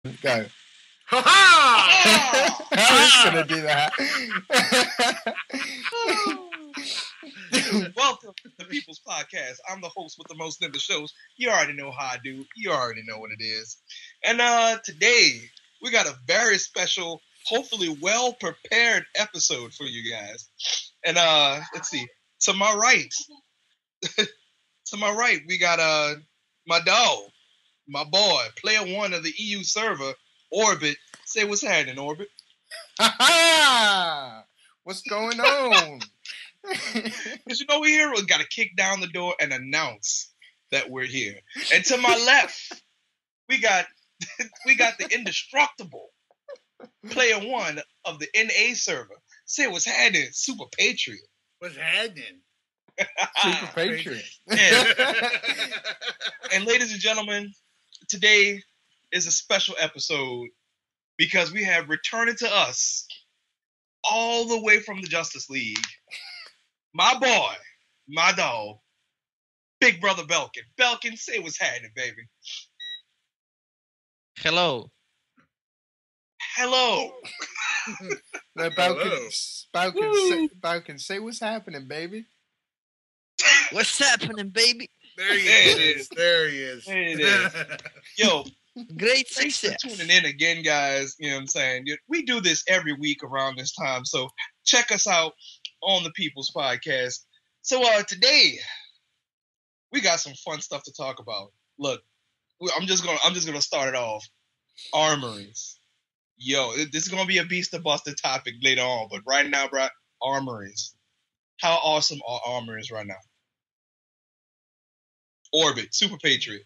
Go. Ha ha! I was going to do that. Welcome to the People's Podcast. I'm the host with the most Nimbus Yosh. You already know how I do. You already know what it is. And today, we got a very special, hopefully well-prepared episode for you guys. And let's see. To my right, we got my dog, my boy, player one of the EU server, Orbit. Say what's happening, Orbit. What's going on? Because we're here, we got to kick down the door and announce that we're here. And to my left, we got the indestructible player one of the NA server. Say what's happening, Superpatriot. What's happening? Superpatriot. And ladies and gentlemen, today is a special episode because we have returning to us all the way from the Justice League, my boy, my dog, Big Brother Balkan. Balkan, say what's happening, baby. Hello. Hello. No, Balkan, say what's happening, baby. What's happening, baby? There he is. There it is. Yo, Great thanks for success. tuning in again, guys. You know what I'm saying? We do this every week around this time, so check us out on the People's Podcast. So today we got some fun stuff to talk about. Look, I'm just gonna start it off. Armories. Yo, this is gonna be a beast to buster topic later on, but right now, bro, armories. How awesome are armories right now? Orbit, Superpatriot.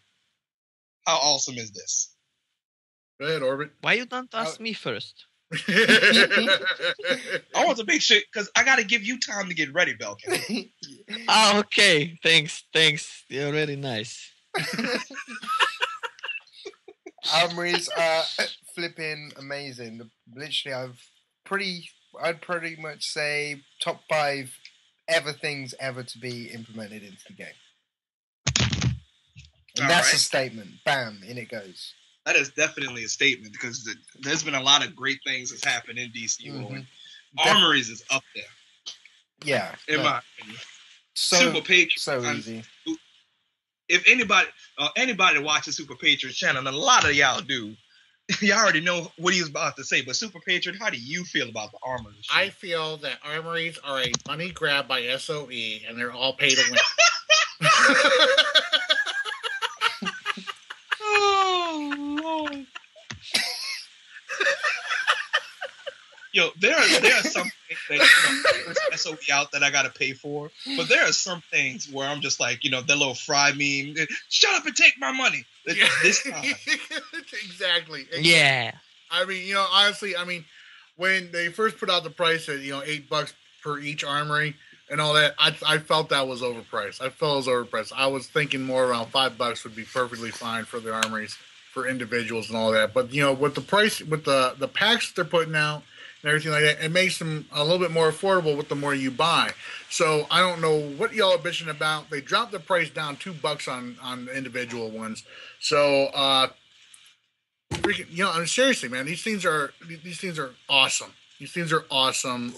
How awesome is this? Go ahead, Orbit. Why you don't ask me first? I want to make sure, because I got to give you time to get ready, Balkan. Okay. Thanks. You're really nice. Armories are flipping amazing. Literally, I'd pretty much say top 5 things ever to be implemented into the game. And that's a statement. Bam, in it goes. That is definitely a statement because there's been a lot of great things that's happened in DCUO. Mm-hmm. Armories is up there. Yeah. In my opinion. Superpatriot. So easy. If anybody watches Superpatriot channel, and a lot of y'all do, y'all already know what he was about to say. But Superpatriot, how do you feel about the armories? I feel that armories are a money grab by SOE, and they're all pay to win. Oh, Lord. Yo, there are some things that there's SOE out that I gotta pay for, but there are some things where I'm just like, that little fry meme. Shut up and take my money. This time. Exactly. Yeah. I mean, honestly, when they first put out the price at $8 per each armory and all that, I felt that was overpriced. I felt it was overpriced. I was thinking more around $5 would be perfectly fine for the armories for individuals and all that. But with the price, with the packs that they're putting out and everything like that, it makes them a little bit more affordable with the more you buy. So I don't know what y'all are bitching about. They dropped the price down $2 on the individual ones. So freaking, seriously, man, these things are awesome. These things are awesome.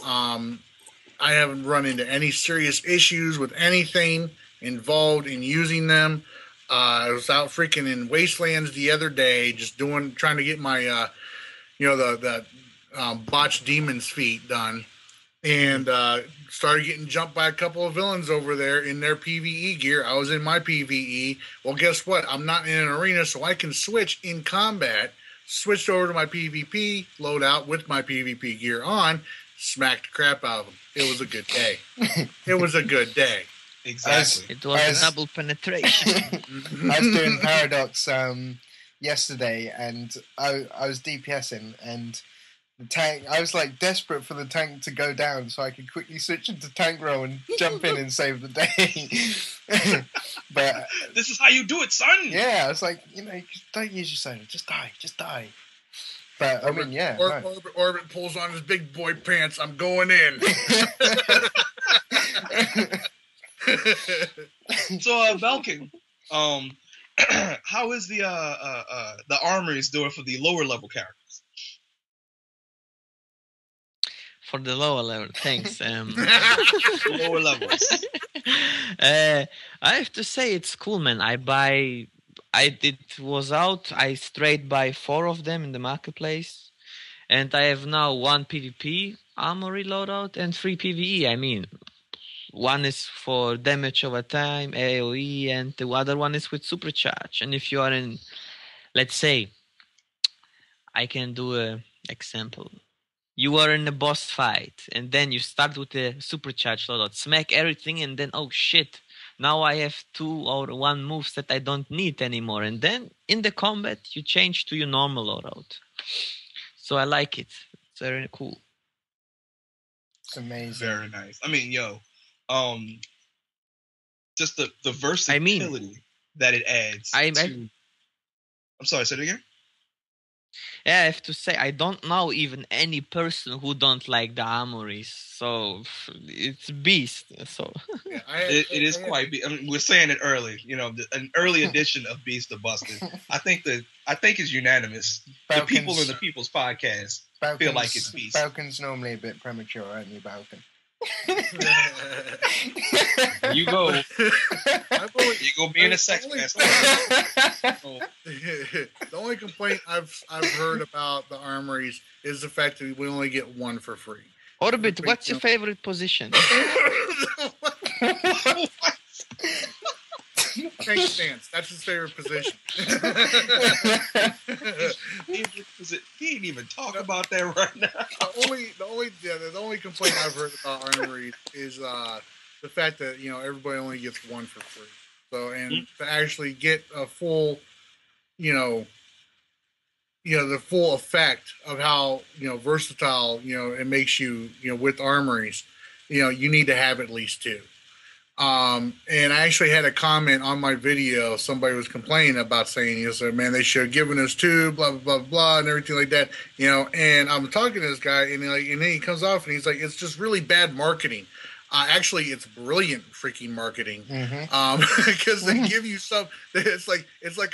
I haven't run into any serious issues with anything involved in using them. I was out freaking in Wastelands the other day, just trying to get my, the botched demon's feet done, and started getting jumped by a couple of villains over there in their PvE gear. I was in my PvE. Well, guess what? I'm not in an arena, so I can switch in combat. Switched over to my PvP loadout with my PvP gear on. Smacked the crap out of them. It was a good day. Exactly. It was a double penetration. I was doing Paradox yesterday, and I was DPSing, and the tank. I was like desperate for the tank to go down so I could quickly switch into tank role and jump in and save the day. But this is how you do it, son. Yeah, I was like, don't use your soda. Just die. But I mean, yeah. Orbit pulls on his big boy pants. I'm going in. So, Balkan, how is the armories doing for the lower level characters? For the lower level, thanks. Lower levels. I have to say it's cool, man. It was out. I straight buy 4 of them in the marketplace, and I have now 1 PvP armory loadout and 3 PvE. I mean, one is for damage over time, AoE, and the other one is with supercharge. And if you are in, let's say, I can do a example. You are in a boss fight, and then you start with a supercharge loadout, smack everything, and then, oh shit, now I have 2 or 1 moves that I don't need anymore. And then in the combat, you change to your normal loadout. So I like it. It's very cool. It's amazing. Very nice. I mean, just the versatility that it adds. I'm sorry, say it again? Yeah, I have to say, I don't know even any person who don't like the armories. So it's beast. So yeah, it is quite. I mean, we're saying it early. An early edition of Beast of Busted. I think it's unanimous. Balkan's, the people in the People's Podcast feel like it's Beast. Balkan's normally a bit premature, aren't you, Balkan? You go. You go being a sex master. The only complaint I've heard about the armories is the fact that we only get 1 for free. Orbit, what's your favorite position? Tank stance. That's his favorite position. He didn't even talk about that right now. The only complaint I've heard about armory is the fact that everybody only gets 1 for free. So to actually get a full, the full effect of how versatile it makes you with armories, you need to have at least 2. And I actually had a comment on my video. Somebody was complaining about saying, man, they should have given us 2, blah, blah, blah, blah, and everything like that. And I'm talking to this guy, and then he comes off and he's like, it's just really bad marketing. Actually, it's brilliant freaking marketing. Because they give you some. It's like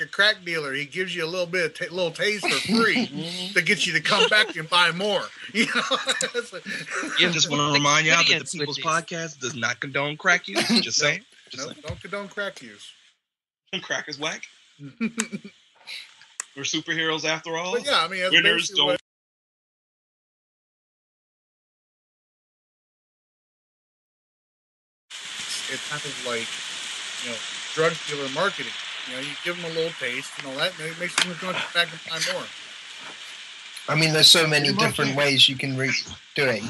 a crack dealer. He gives you a little bit of little taste for free to get you to come back and buy more. It's like, I just want to remind you out that the People's Podcast does not condone crack use. Just saying. Don't condone crack use. Crack is whack. We're superheroes after all. But yeah, I mean, winners don't. It's kind of like, drug dealer marketing. You give them a little taste and all that, and it makes them come back and buy more. I mean, there's so many different ways you can do it.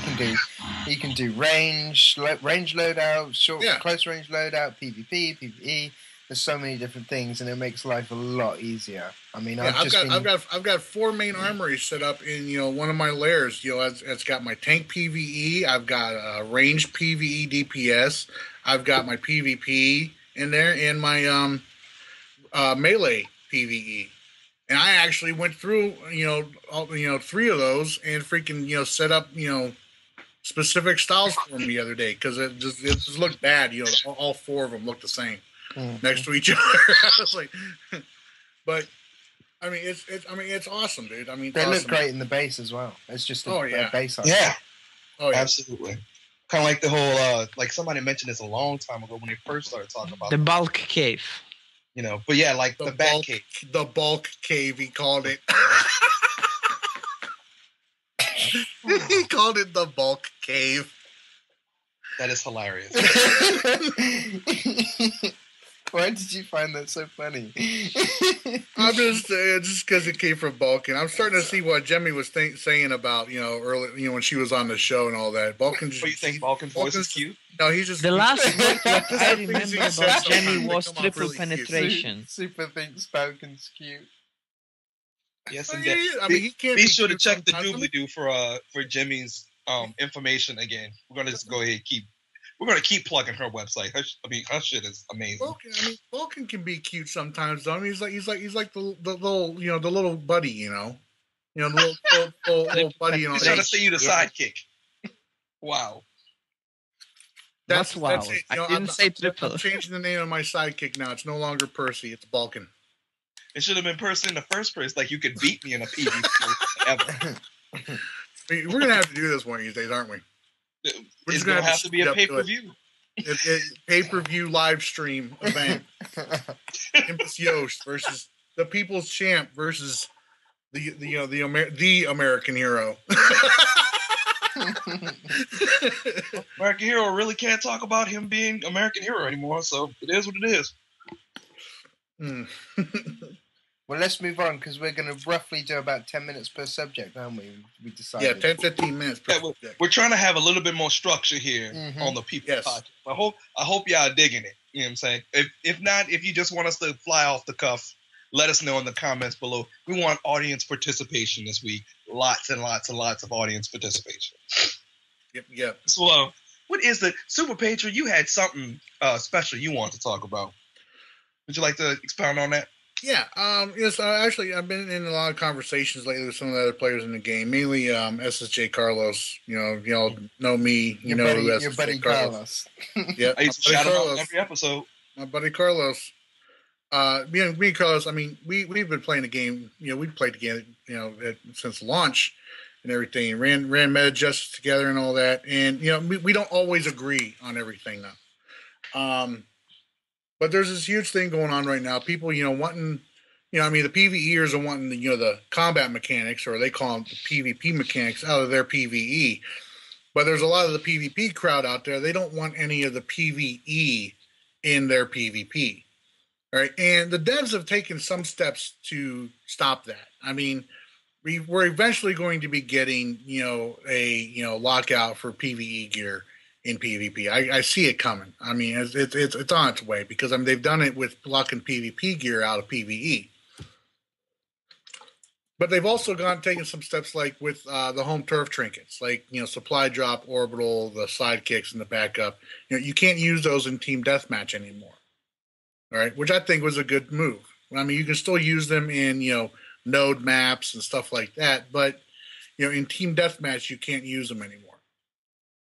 You can do range loadout, close range loadout, PvP, PvE. There's so many different things, and it makes life a lot easier. I mean, I've got 4 main armories set up in one of my lairs. It's got my tank PvE. I've got range PvE DPS. I've got my PvP in there and my melee PvE. And I actually went through 3 of those and freaking set up specific styles for them the other day because it just looked bad. All 4 of them looked the same. Next to each other. I was like, but I mean, it's awesome, dude. I mean, they look great in the base as well. It's just a base. Yeah. Oh yeah, absolutely. Kind of like the whole, like somebody mentioned this a long time ago when they first started talking about the bulk cave. But yeah, like the bat cave. The bulk cave, he called it. He called it the bulk cave. That is hilarious. Why did you find that so funny? I'm just because it came from Balkan. I'm starting to see what Jemmy was saying about early when she was on the show and all that. Balkan. What do you think? Balkan's voice is cute? No, he's just the last word that I remember about Jemmy was triple really penetration. Super thinks Balkan's cute. Yes, indeed. I mean, he can't be sure to check the doobly-doo for Jimmy's information again. We're gonna just go ahead and keep plugging her website. Her shit is amazing. Balkan can be cute sometimes. Though. I mean, he's like the little the little buddy. The little buddy. He's trying to say you the sidekick. Wow. That's wow. it. I didn't say triple. I'm changing the name of my sidekick now. It's no longer Percy. It's Balkan. It should have been person in the first place. Like you could beat me in a PvP ever. We're gonna have to do this one of these days, aren't we? We're It's gonna have to be a pay-per-view. Pay-per-view live stream event. Nimbus Yosh versus the People's Champ versus the American Hero. American Hero really can't talk about him being American Hero anymore, so it is what it is. Well, let's move on because we're going to roughly do about 10 minutes per subject, aren't we? We decided. Yeah, 10-15 minutes per subject. We're trying to have a little bit more structure here on the People Podcast. I hope y'all are digging it. You know what I'm saying? If not, if you just want us to fly off the cuff, let us know in the comments below. We want audience participation this week. Lots and lots and lots of audience participation. Yep. So, what is the Superpatriot? You had something special you want to talk about. Would you like to expound on that? Yeah. Yes. Actually, I've been in a lot of conversations lately with some of the other players in the game, mainly SSJ Carlos. Y'all know me. Your buddy Carlos. Yeah. I used to shout him out every episode. My buddy Carlos. Me and Carlos. I mean, we've been playing the game. We've played the game. Since launch and everything. Ran meta justice together and all that. And we don't always agree on everything though. But there's this huge thing going on right now. People, wanting, the PvEers are wanting the combat mechanics, or they call them the PvP mechanics, out of their PvE. But there's a lot of the PvP crowd out there. They don't want any of the PvE in their PvP. All right. And the devs have taken some steps to stop that. I mean, we're eventually going to be getting, a lockout for PvE gear in PvP. I see it coming. I mean, it's on its way because they've done it with blocking PvP gear out of PvE. But they've also taken some steps like with the home turf trinkets, like supply drop, orbital, the sidekicks, and the backup. You can't use those in team deathmatch anymore. All right, which I think was a good move. I mean, you can still use them in node maps and stuff like that, but in team deathmatch you can't use them anymore,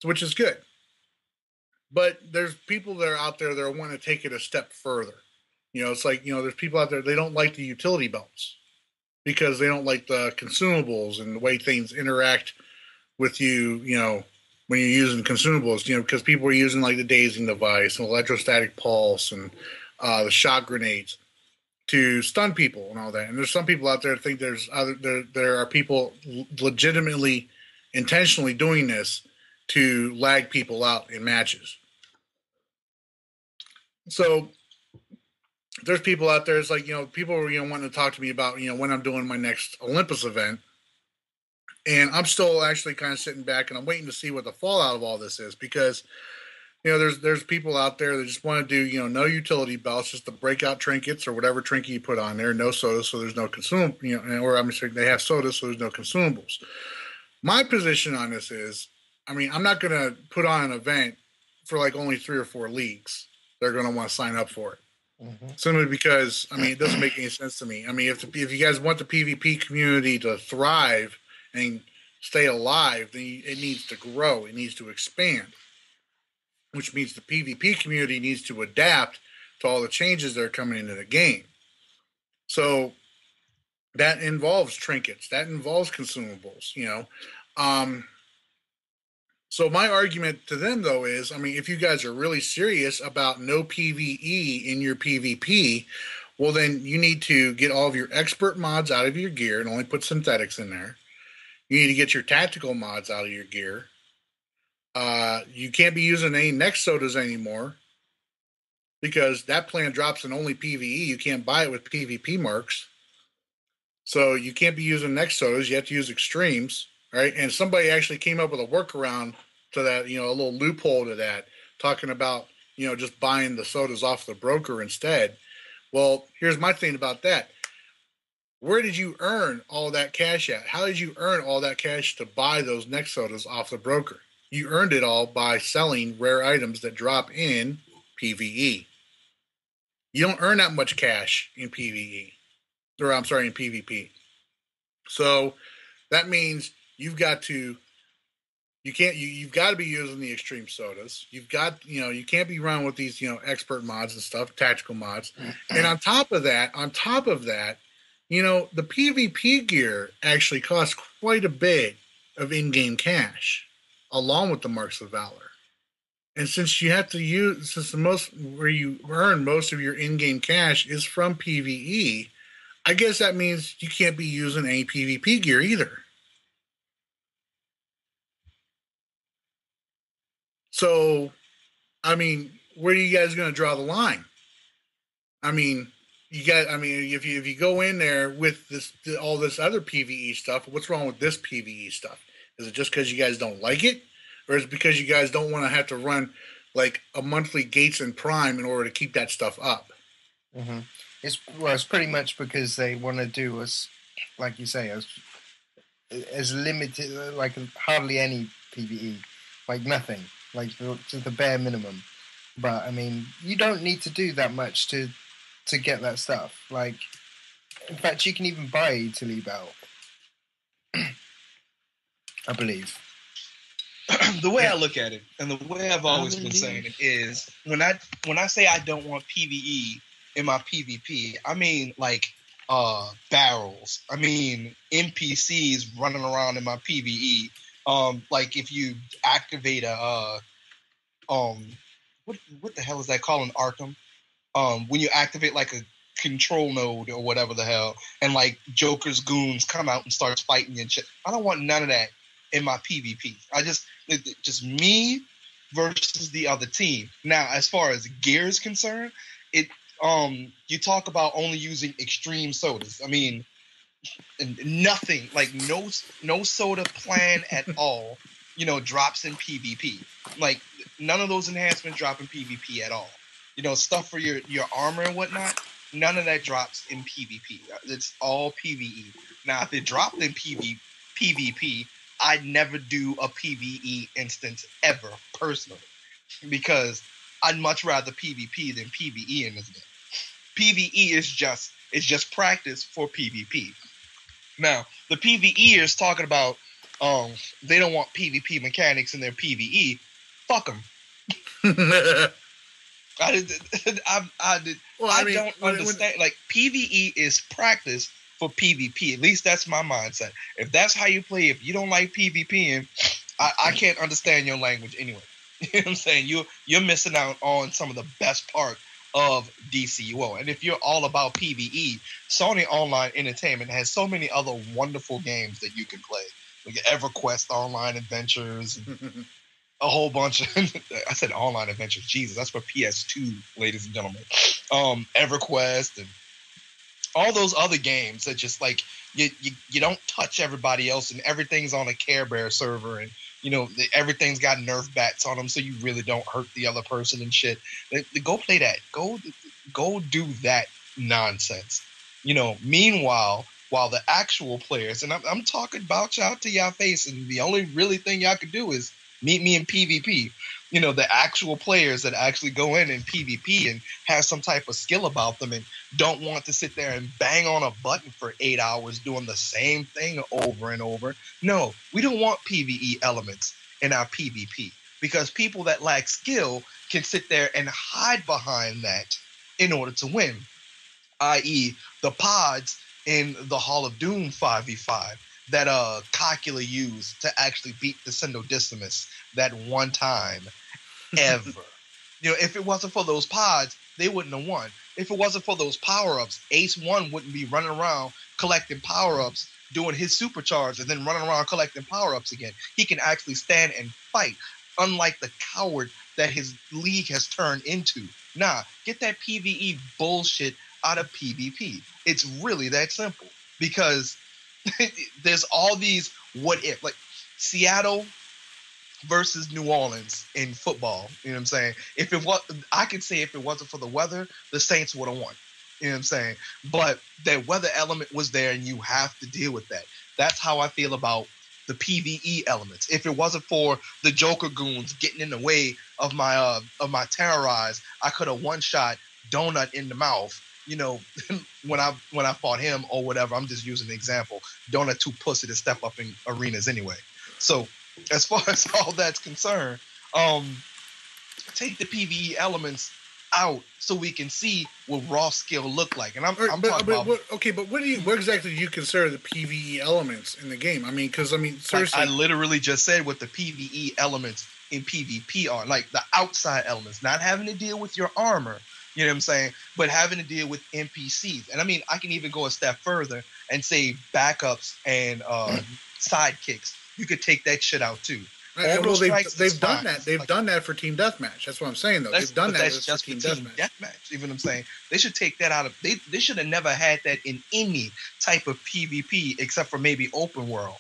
which is good. But there's people that are out there that are wanting to take it a step further. It's like, there's people out there, they don't like the utility belts because they don't like the consumables and the way things interact with you, when you're using consumables, because people are using like the dazing device and electrostatic pulse and the shock grenades to stun people and all that. And there's some people out there that think there are people legitimately, intentionally doing this to lag people out in matches. So there's people out there. It's like, people are, wanting to talk to me about, when I'm doing my next Olympus event. And I'm still actually kind of sitting back and I'm waiting to see what the fallout of all this is because, there's people out there that just want to do, no utility belts, just the breakout trinkets or whatever trinket you put on there, no soda, so there's no consumable, or I'm sorry, they have soda, so there's no consumables. My position on this is, I'm not going to put on an event for like only 3 or 4 leagues. They're going to want to sign up for it. Mm-hmm. Simply because, it doesn't make any sense to me. If you guys want the PvP community to thrive and stay alive, then it needs to grow. It needs to expand, which means the PvP community needs to adapt to all the changes that are coming into the game. So that involves trinkets. That involves consumables, So my argument to them, though, is, if you guys are really serious about no PvE in your PvP, well, then you need to get all of your expert mods out of your gear and only put synthetics in there. You need to get your tactical mods out of your gear. You can't be using any next sodas anymore because that plan drops in only PvE. You can't buy it with PvP marks. So you can't be using next sodas. You have to use extremes. Right, and somebody actually came up with a workaround to that, a little loophole to that, talking about, just buying the sodas off the broker instead. Well, here's my thing about that. Where did you earn all that cash at? How did you earn all that cash to buy those next sodas off the broker? You earned it all by selling rare items that drop in PvE. You don't earn that much cash in PvE, or in PvP. So that means you've got to You've got to be using the extreme sodas. You've got, you can't be running with these, expert mods and stuff, tactical mods. And on top of that, the PvP gear actually costs quite a bit of in-game cash, along with the Marks of Valor. And since you have to where you earn most of your in-game cash is from PvE, I guess that means you can't be using any PvP gear either. So, I mean, where are you guys going to draw the line? I mean, if you go in there with all this other PvE stuff, what's wrong with this PvE stuff? Is it just because you guys don't like it, or is it because you guys don't want to have to run like a monthly Gates and Prime in order to keep that stuff up? Mm-hmm. It's pretty much because they want to do us, like you say, as limited, like hardly any PvE, like nothing. Like to the bare minimum. But I mean, you don't need to do that much to get that stuff. Like, in fact, you can even buy to leave out. I believe. The way I look at it, and the way I've always been saying it, is when I say I don't want PvE in my PvP, I mean like barrels. I mean NPCs running around in my PvE. Like if you activate what the hell is that called in Arkham? When you activate like a control node or whatever the hell, and like Joker's goons come out and starts fighting and shit. I don't want none of that in my PvP. Just me versus the other team. Now, as far as gear is concerned, you talk about only using extreme sodas. I mean, nothing, like no soda plan at all, drops in PvP. Like none of those enhancements drop in PvP at all. Stuff for your armor and whatnot, none of that drops in PvP. It's all PvE. Now, if it dropped in PvP, I'd never do a PvE instance ever, personally, because I'd much rather PvP than PvE in this game. PvE is just practice for PvP. Now, the PvE is talking about they don't want PvP mechanics in their PvE. Fuck them. I don't understand. Like, PvE is practice for PvP. At least that's my mindset. If that's how you play, if you don't like PvPing, I can't understand your language anyway. You know what I'm saying? You're missing out on some of the best part of DCUO. And if you're all about PvE, Sony Online Entertainment has so many other wonderful games that you can play. Like EverQuest Online Adventures, and a whole bunch of I said online adventures. Jesus, that's for PS2, ladies and gentlemen. EverQuest and all those other games that just like you don't touch everybody else, and everything's on a Care Bear server, and everything's got Nerf bats on them, so you really don't hurt the other person and shit. Go play that. Go do that nonsense. Meanwhile, while the actual players, and I'm talking about y'all to y'all face, and the only really thing y'all can do is meet me in PvP. The actual players that actually go in PvP and have some type of skill about them and don't want to sit there and bang on a button for 8 hours doing the same thing over and over. No, we don't want PvE elements in our PvP, because people that lack skill can sit there and hide behind that in order to win, i.e. the pods in the Hall of Doom 5v5 that Kakula used to actually beat the Decimus that one time ever. If it wasn't for those pods, they wouldn't have won. If it wasn't for those power-ups, Ace 1 wouldn't be running around collecting power-ups, doing his supercharge, and then running around collecting power-ups again. He can actually stand and fight, unlike the coward that his league has turned into. Nah, get that PvE bullshit out of PvP. It's really that simple, because there's all these what if, like Seattle versus New Orleans in football. You know what I'm saying? I could say if it wasn't for the weather, the Saints would have won. You know what I'm saying? But that weather element was there, and you have to deal with that. That's how I feel about the PvE elements. If it wasn't for the Joker goons getting in the way of my terrorize, I could have one-shot Donut in the mouth. When I fought him or whatever. I'm just using an example. Donut too pussy to step up in arenas anyway. So as far as all that's concerned, take the PvE elements out so we can see what raw skill look like. And I'm talking about. But what exactly do you consider the PvE elements in the game? I mean, because seriously, I literally just said what the PvE elements in PvP are, like the outside elements, not having to deal with your armor. You know what I'm saying? But having to deal with NPCs. And I mean, I can even go a step further and say backups and sidekicks. You could take that shit out too. Well, they've done that. They've done that for Team Deathmatch. That's what I'm saying, though. They've done that that's just for Team Deathmatch. You know what I'm saying? They should take that out of. They should have never had that in any type of PvP except for maybe open world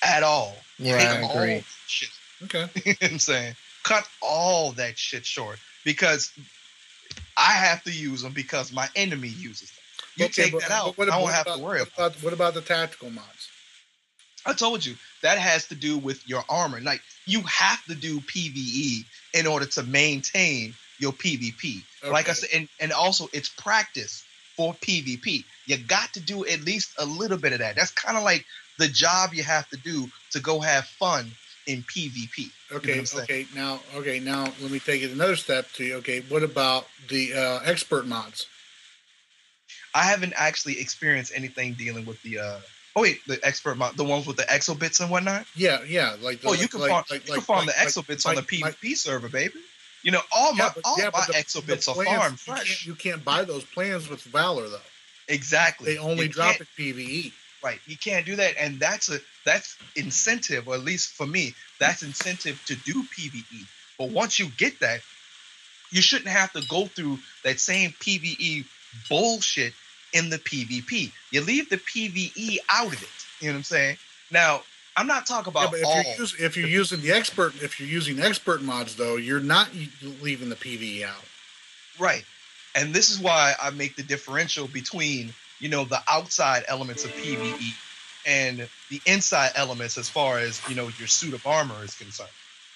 at all. Yeah, I agree. Shit. Okay. You know what I'm saying? Cut all that shit short because I have to use them because my enemy uses them. You take that out, I don't have to worry about it. What about the tactical mods? I told you that has to do with your armor. Like you have to do PvE in order to maintain your PvP. Okay. Like I said, and also it's practice for PvP. You got to do at least a little bit of that. That's kind of like the job you have to do to go have fun in PvP. Okay. Now let me take it another step to you. Okay, what about the expert mods? I haven't actually experienced anything dealing with the the expert mod, the ones with the exobits and whatnot. Yeah, you can farm the exobits on the PvP server, baby. You know, all my exobits are farmed fresh. You can't buy those plans with Valor though. Exactly. They only drop at PvE. Right. You can't do that, and that's incentive, or at least for me, that's incentive to do PvE. But once you get that, you shouldn't have to go through that same PvE bullshit in the PvP. You leave the PvE out of it. You know what I'm saying? Now, I'm not talking about if you're using expert mods though, you're not leaving the PvE out. Right. And this is why I make the differential between, you know, the outside elements of PvE and the inside elements as far as, you know, your suit of armor is concerned.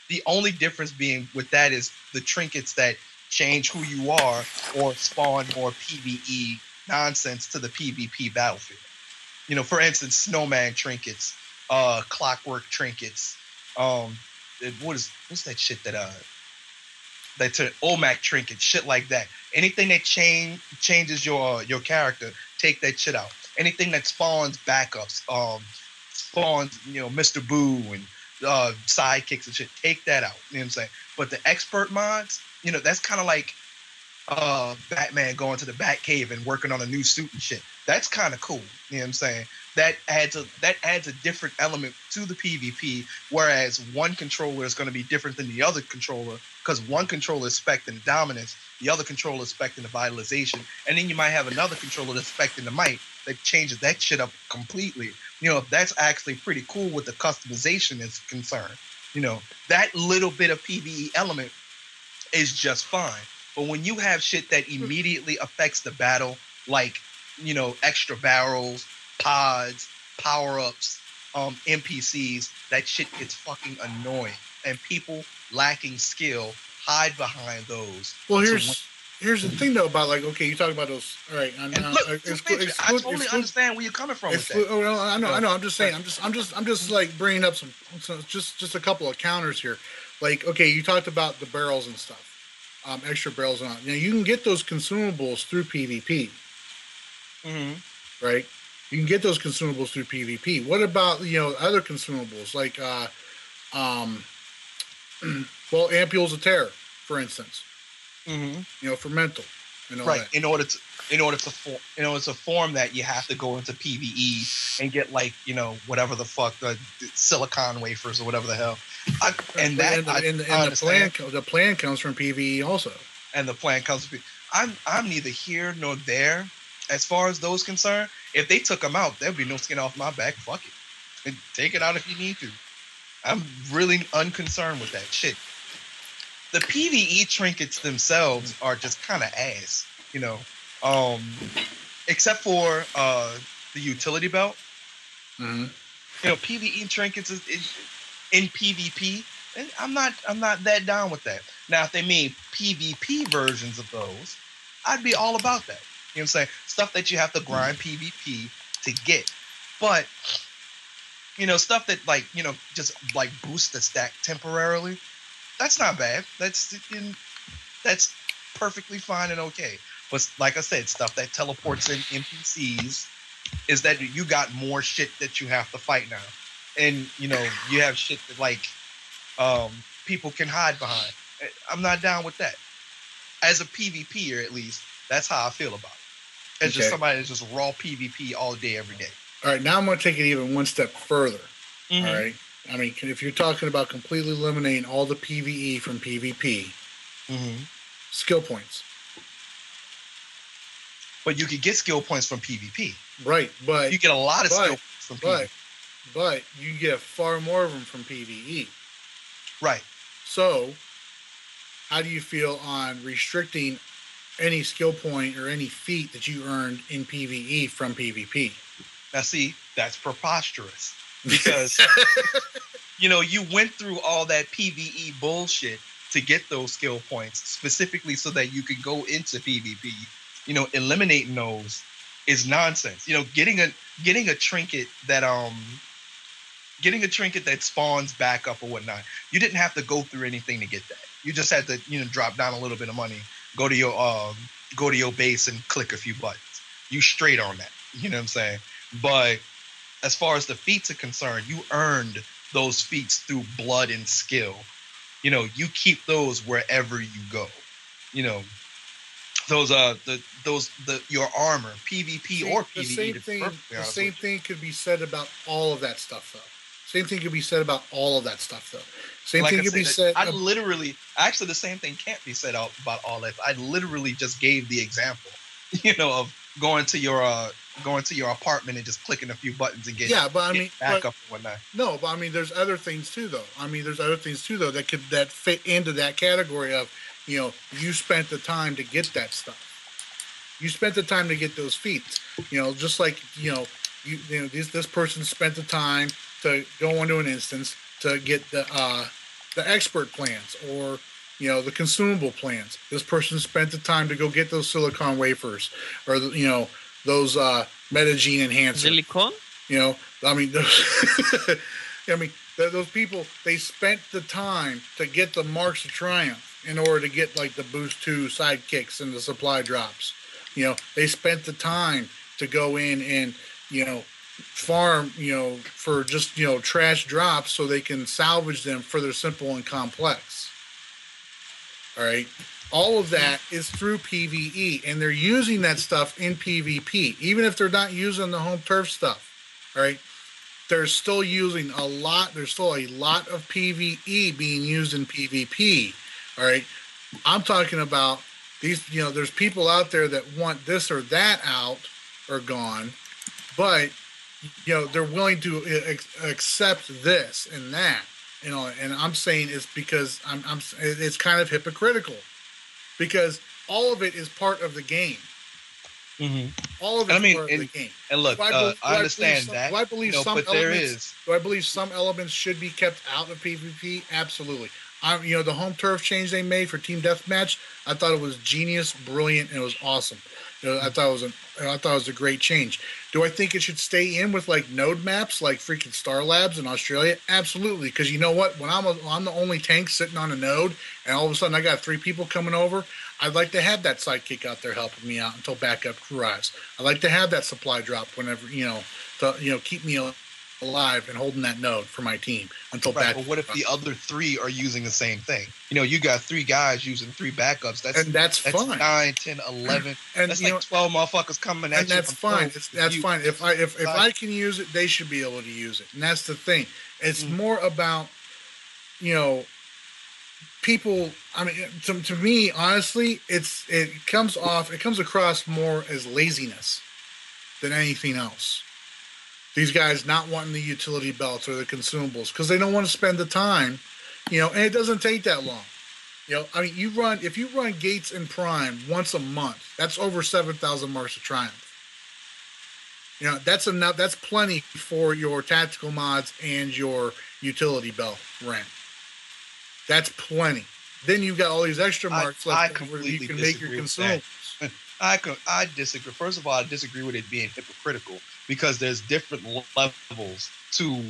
The only difference being with that is the trinkets that change who you are or spawn more PvE nonsense to the PvP battlefield. You know, for instance, snowman trinkets, clockwork trinkets, what's that shit that's an OMAC trinket, shit like that. Anything that changes your character, take that shit out. Anything that spawns backups, spawns, you know, Mr. Boo and sidekicks and shit, take that out. You know what I'm saying? But the expert mods, you know, that's kind of like Batman going to the Batcave and working on a new suit and shit. That's kind of cool. You know what I'm saying? That adds a different element to the PvP, whereas one controller is going to be different than the other controller because one controller is spec'ing dominance, the other controller is spec'ing the vitalization, and then you might have another controller that's spec'ing the might that changes that shit up completely. You know, that's actually pretty cool with the customization is concerned. You know, that little bit of PvE element is just fine. But when you have shit that immediately affects the battle, like, you know, extra barrels, pods, power-ups, NPCs, that shit gets fucking annoying. And people lacking skill hide behind those. Well, here's the thing though about, like, okay, you talk about those. All right, I totally understand where you're coming from with that. Oh, no, I know. I'm just saying. I'm just like bringing up some just a couple of counters here. Like, okay, you talked about the barrels and stuff. Extra barrels and all. Now you can get those consumables through PvP. Mm-hmm. Right? You can get those consumables through PvP. What about, you know, other consumables like well, ampules of terror, for instance. Mm-hmm. You know, for mental and all right. that. In order to form that, you have to go into PvE and get, like, you know, whatever the fuck, the silicon wafers or whatever the hell. The plan comes from PvE also. And the plan comes from I'm neither here nor there as far as those concerned. If they took them out, there'd be no skin off my back. Fuck it. Take it out if you need to. I'm really unconcerned with that shit. The PvE trinkets themselves are just kind of ass, you know, except for the utility belt. Mm-hmm. You know, PvE trinkets is in PvP. And I'm not that down with that. Now, if they made PvP versions of those, I'd be all about that. You know what I'm saying? Stuff that you have to grind PvP to get. But stuff that like just like boosts the stack temporarily. That's not bad. That's perfectly fine and okay. But like I said, stuff that teleports in NPCs is that you got more shit that you have to fight now, and you have shit that like people can hide behind. I'm not down with that. As a PvPer, at least, that's how I feel about it. As just somebody that's just raw PvP all day, every day. All right, now I'm going to take it even one step further. All right, I mean, if you're talking about completely eliminating all the PvE from PvP, skill points. But you could get skill points from PvP. Right, but you get a lot of skill points from PvP. But you get far more of them from PvE. Right. So, how do you feel on restricting any skill point or any feat that you earned in PvE from PvP? Now, see, that's preposterous. Because, you went through all that PvE bullshit to get those skill points, specifically so that you could go into PvP. Eliminating those is nonsense. Getting a trinket that spawns back up or whatnot. You didn't have to go through anything to get that. You just had to, drop down a little bit of money, go to your base and click a few buttons. You straight on that. You know what I'm saying? But as far as the feats are concerned, you earned those feats through blood and skill. You keep those wherever you go. Those your armor, PvP or PvE. The same thing could be said about all of that stuff, though. Same thing could be said about all of that stuff, though. Same thing could be said. Actually, the same thing can't be said about all that. I literally just gave the example, of going to your apartment and just clicking a few buttons and getting back up and whatnot. No, but I mean, there's other things too, though. That fit into that category of, you spent the time to get that stuff. You spent the time to get those feats. Just like this person spent the time to go into an instance to get the expert plans or the consumable plans. This person spent the time to go get those silicon wafers or those metagene enhancers. Silicon? Those people, they spent the time to get the marks of triumph in order to get like the boost 2 sidekicks and the supply drops. They spent the time to go in and farm for just trash drops so they can salvage them for their simple and complex. All right, all of that is through PvE, and they're using that stuff in PvP, even if they're not using the home turf stuff. All right, they're still using a lot. There's still a lot of PvE being used in PvP. All right, I'm talking about these. There's people out there that want this or that out or gone, but they're willing to accept this and that. And I'm saying it's because it's kind of hypocritical, because all of it is part of the game. All of it is part of the game. And look, I understand that. Do I believe some elements should be kept out of PvP? Absolutely. The home turf change they made for Team Deathmatch, I thought it was genius, brilliant, and it was awesome. I thought it was a great change. Do I think it should stay in with like node maps, like freaking Star Labs in Australia? Absolutely, because you know what? When I'm the only tank sitting on a node, and all of a sudden I got 3 people coming over, I'd like to have that sidekick out there helping me out until backup arrives. I'd like to have that supply drop whenever to keep me alive and holding that node for my team until backup. But what if the other 3 are using the same thing? You got 3 guys using 3 backups. That's fine. 9, 10, 11. And that's like 12 motherfuckers coming at you. And that's fine. That's fine. If I can use it, they should be able to use it. And that's the thing. It's more about people. I mean, to me, honestly, it comes across more as laziness than anything else. These guys not wanting the utility belts or the consumables because they don't want to spend the time, and it doesn't take that long. If you run Gates and Prime once a month, that's over 7,000 marks of triumph. That's enough. That's plenty for your tactical mods and your utility belt rent. That's plenty. Then you've got all these extra marks left where you can make your consumables. I disagree. First of all, I disagree with it being hypocritical because there's different levels to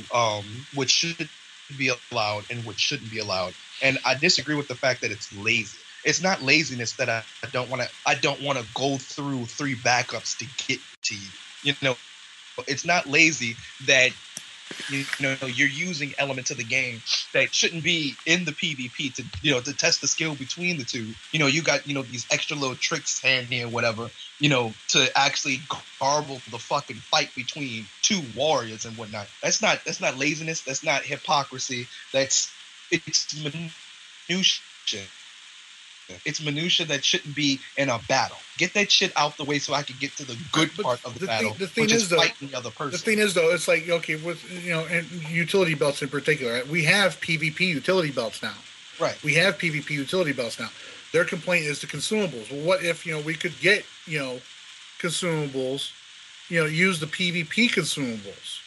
what should be allowed and what shouldn't be allowed. And I disagree with the fact that it's lazy. It's not laziness that I don't want to go through 3 backups to get to you. You know, it's not lazy that you're using elements of the game that shouldn't be in the PvP to test the skill between the two. You got these extra little tricks handy or whatever, to actually garble the fucking fight between 2 warriors and whatnot. That's not laziness. That's not hypocrisy. It's minutia. It's minutia that shouldn't be in a battle. Get that shit out the way so I can get to the good part of the battle, which is fighting the other person. The thing is, though, it's like, okay, with and utility belts in particular, right? We have PvP utility belts now. Right. We have PvP utility belts now. Their complaint is the consumables. Well, what if we could get consumables, use the PvP consumables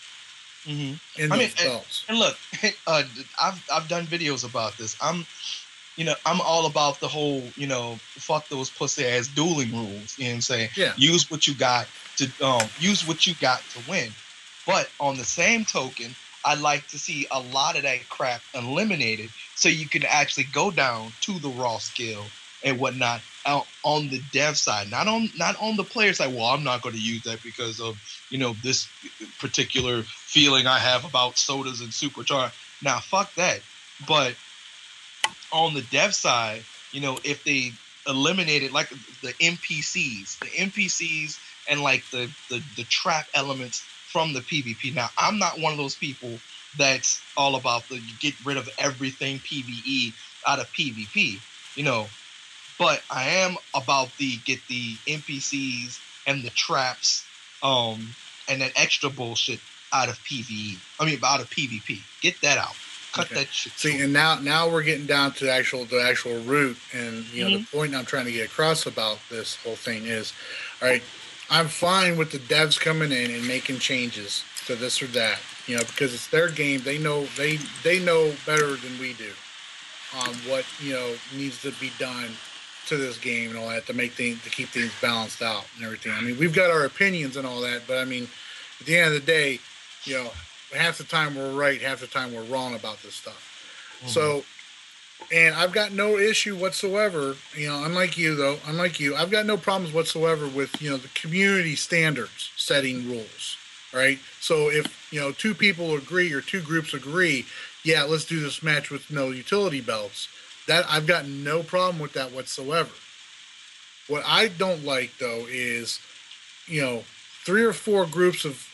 in those belts? And look, I've done videos about this. I'm all about the whole, fuck those pussy ass dueling rules. You know what I'm saying? Yeah. Use what you got to win. But on the same token, I'd like to see a lot of that crap eliminated so you can actually go down to the raw skill and whatnot on the dev side, not on the player side. Well, I'm not going to use that because of this particular feeling I have about sodas and supercharged. Now, fuck that. But on the dev side, if they eliminated like the NPCs and like the trap elements from the PvP. Now, I'm not one of those people that's all about the get rid of everything PvE out of PvP, but I am about get the NPCs and the traps and that extra bullshit out of PvE. Out of PvP. Get that out. Cut that shit. See, and now we're getting down to the actual root, and the point I'm trying to get across about this whole thing is, all right, I'm fine with the devs coming in and making changes to this or that, because it's their game. They know better than we do on what needs to be done to this game and all that to keep things balanced out and everything. We've got our opinions and all that, but at the end of the day, half the time we're right, half the time we're wrong about this stuff. Mm-hmm. So, and I've got no issue whatsoever, unlike you, I've got no problems whatsoever with, the community standards setting rules, right? So if, 2 people agree or 2 groups agree, yeah, let's do this match with no utility belts, that I've got no problem with that whatsoever. What I don't like, though, is, 3 or 4 groups of,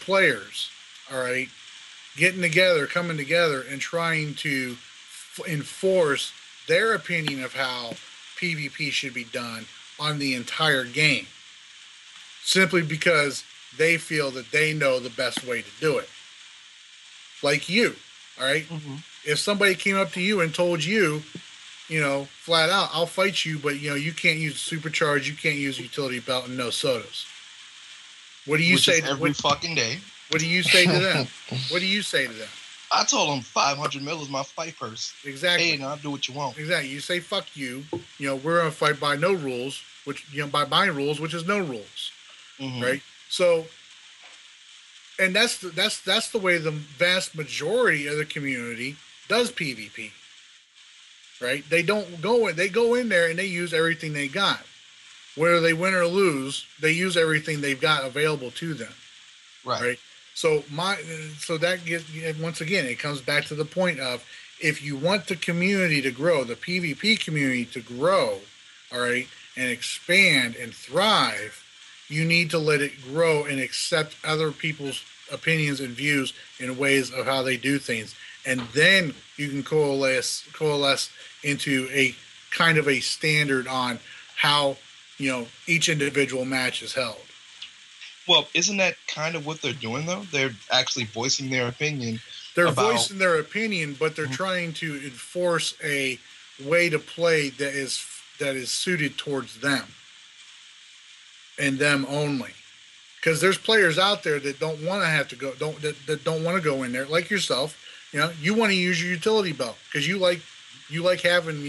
players, all right, coming together and trying to enforce their opinion of how PvP should be done on the entire game, simply because they feel that they know the best way to do it. Like you, all right? Mm-hmm. If somebody came up to you and told you, flat out, I'll fight you, but, you can't use supercharge, you can't use utility belt and no sodas. What do you say? Every fucking day. What do you say to them? I told them 500 mil is my fight purse. Exactly. Hey, now do what you want. Exactly. You say fuck you. We're gonna fight by no rules, which by my rules, which is no rules, right? So, and that's the way the vast majority of the community does PvP, right? They don't go in. They go in there and they use everything they got. Whether they win or lose, they use everything they've got available to them. Right. So that gets, once again, it comes back to the point of, if you want the community to grow, the PvP community to grow, all right, and expand and thrive, you need to let it grow and accept other people's opinions and views in ways of how they do things. And then you can coalesce into a kind of a standard on how, each individual match is held. Well, isn't that kind of what they're doing, though? They're actually voicing their opinion. They're voicing their opinion, but they're trying to enforce a way to play that is suited towards them and them only. Because there's players out there that don't want to have to go, that don't want to go in there, like yourself. You want to use your utility belt because you like having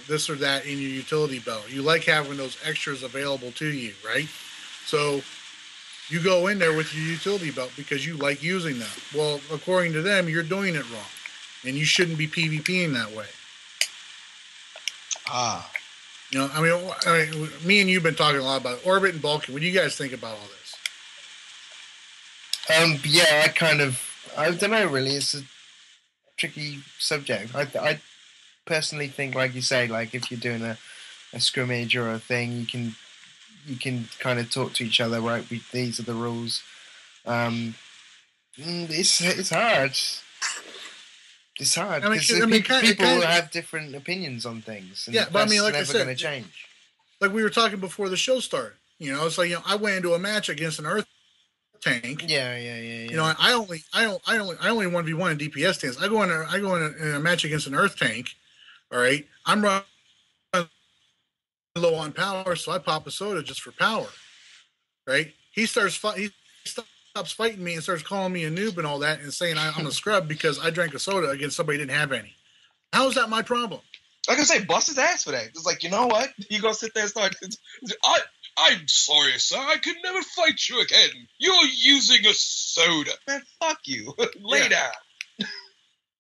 this or that in your utility belt. You like having those extras available to you, right? So You go in there with your utility belt because you like using them. Well, according to them, you're doing it wrong, and you shouldn't be PvPing that way. You know, I mean, me and you've been talking a lot about Orbit and Balkan. What do you guys think about all this? Yeah, I don't know, really. It's a tricky subject. I personally think, like you say, like if you're doing a scrimmage or a thing, you can kind of talk to each other, right? These are the rules. It's hard. It's hard because people have different opinions on things. And yeah, but I mean, like never I said, going to change. Like we were talking before the show started. You know, it's like, you know, I went into a match against an Earth tank. Yeah. You know, I only 1v1 in DPS tanks. I go in a match against an Earth tank. All right, I'm running low on power, so I pop a soda just for power. Right? He stops fighting me and starts calling me a noob and all that, and saying I'm a scrub because I drank a soda against somebody who didn't have any. How is that my problem? Like I say, bust his ass for that. It's like, you know what? You go sit there and start. I'm sorry, sir. I could never fight you again. You're using a soda. Man, fuck you. Lay down.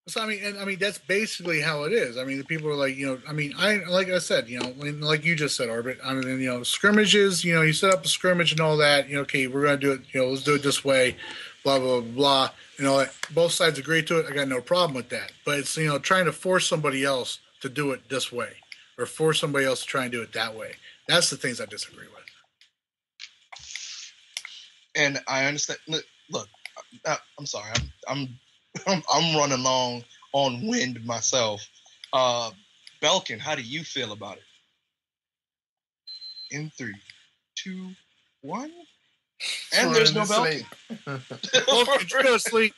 So I mean, that's basically how it is. I mean, the people are like, you know, I mean, like I said, you know, like you just said, Orbit. I mean, you know, scrimmages. You know, you set up a scrimmage and all that. You know, okay, we're gonna do it. You know, let's do it this way. Blah blah blah. You know, both sides agree to it. I got no problem with that. But it's, you know, trying to force somebody else to do it this way, or force somebody else to try and do it that way. That's the things I disagree with. And I understand. Look, I'm sorry. I'm running long on wind myself. Balkan, how do you feel about it? In 3, 2, 1, and there's no Balkan. Balkan, you go to sleep.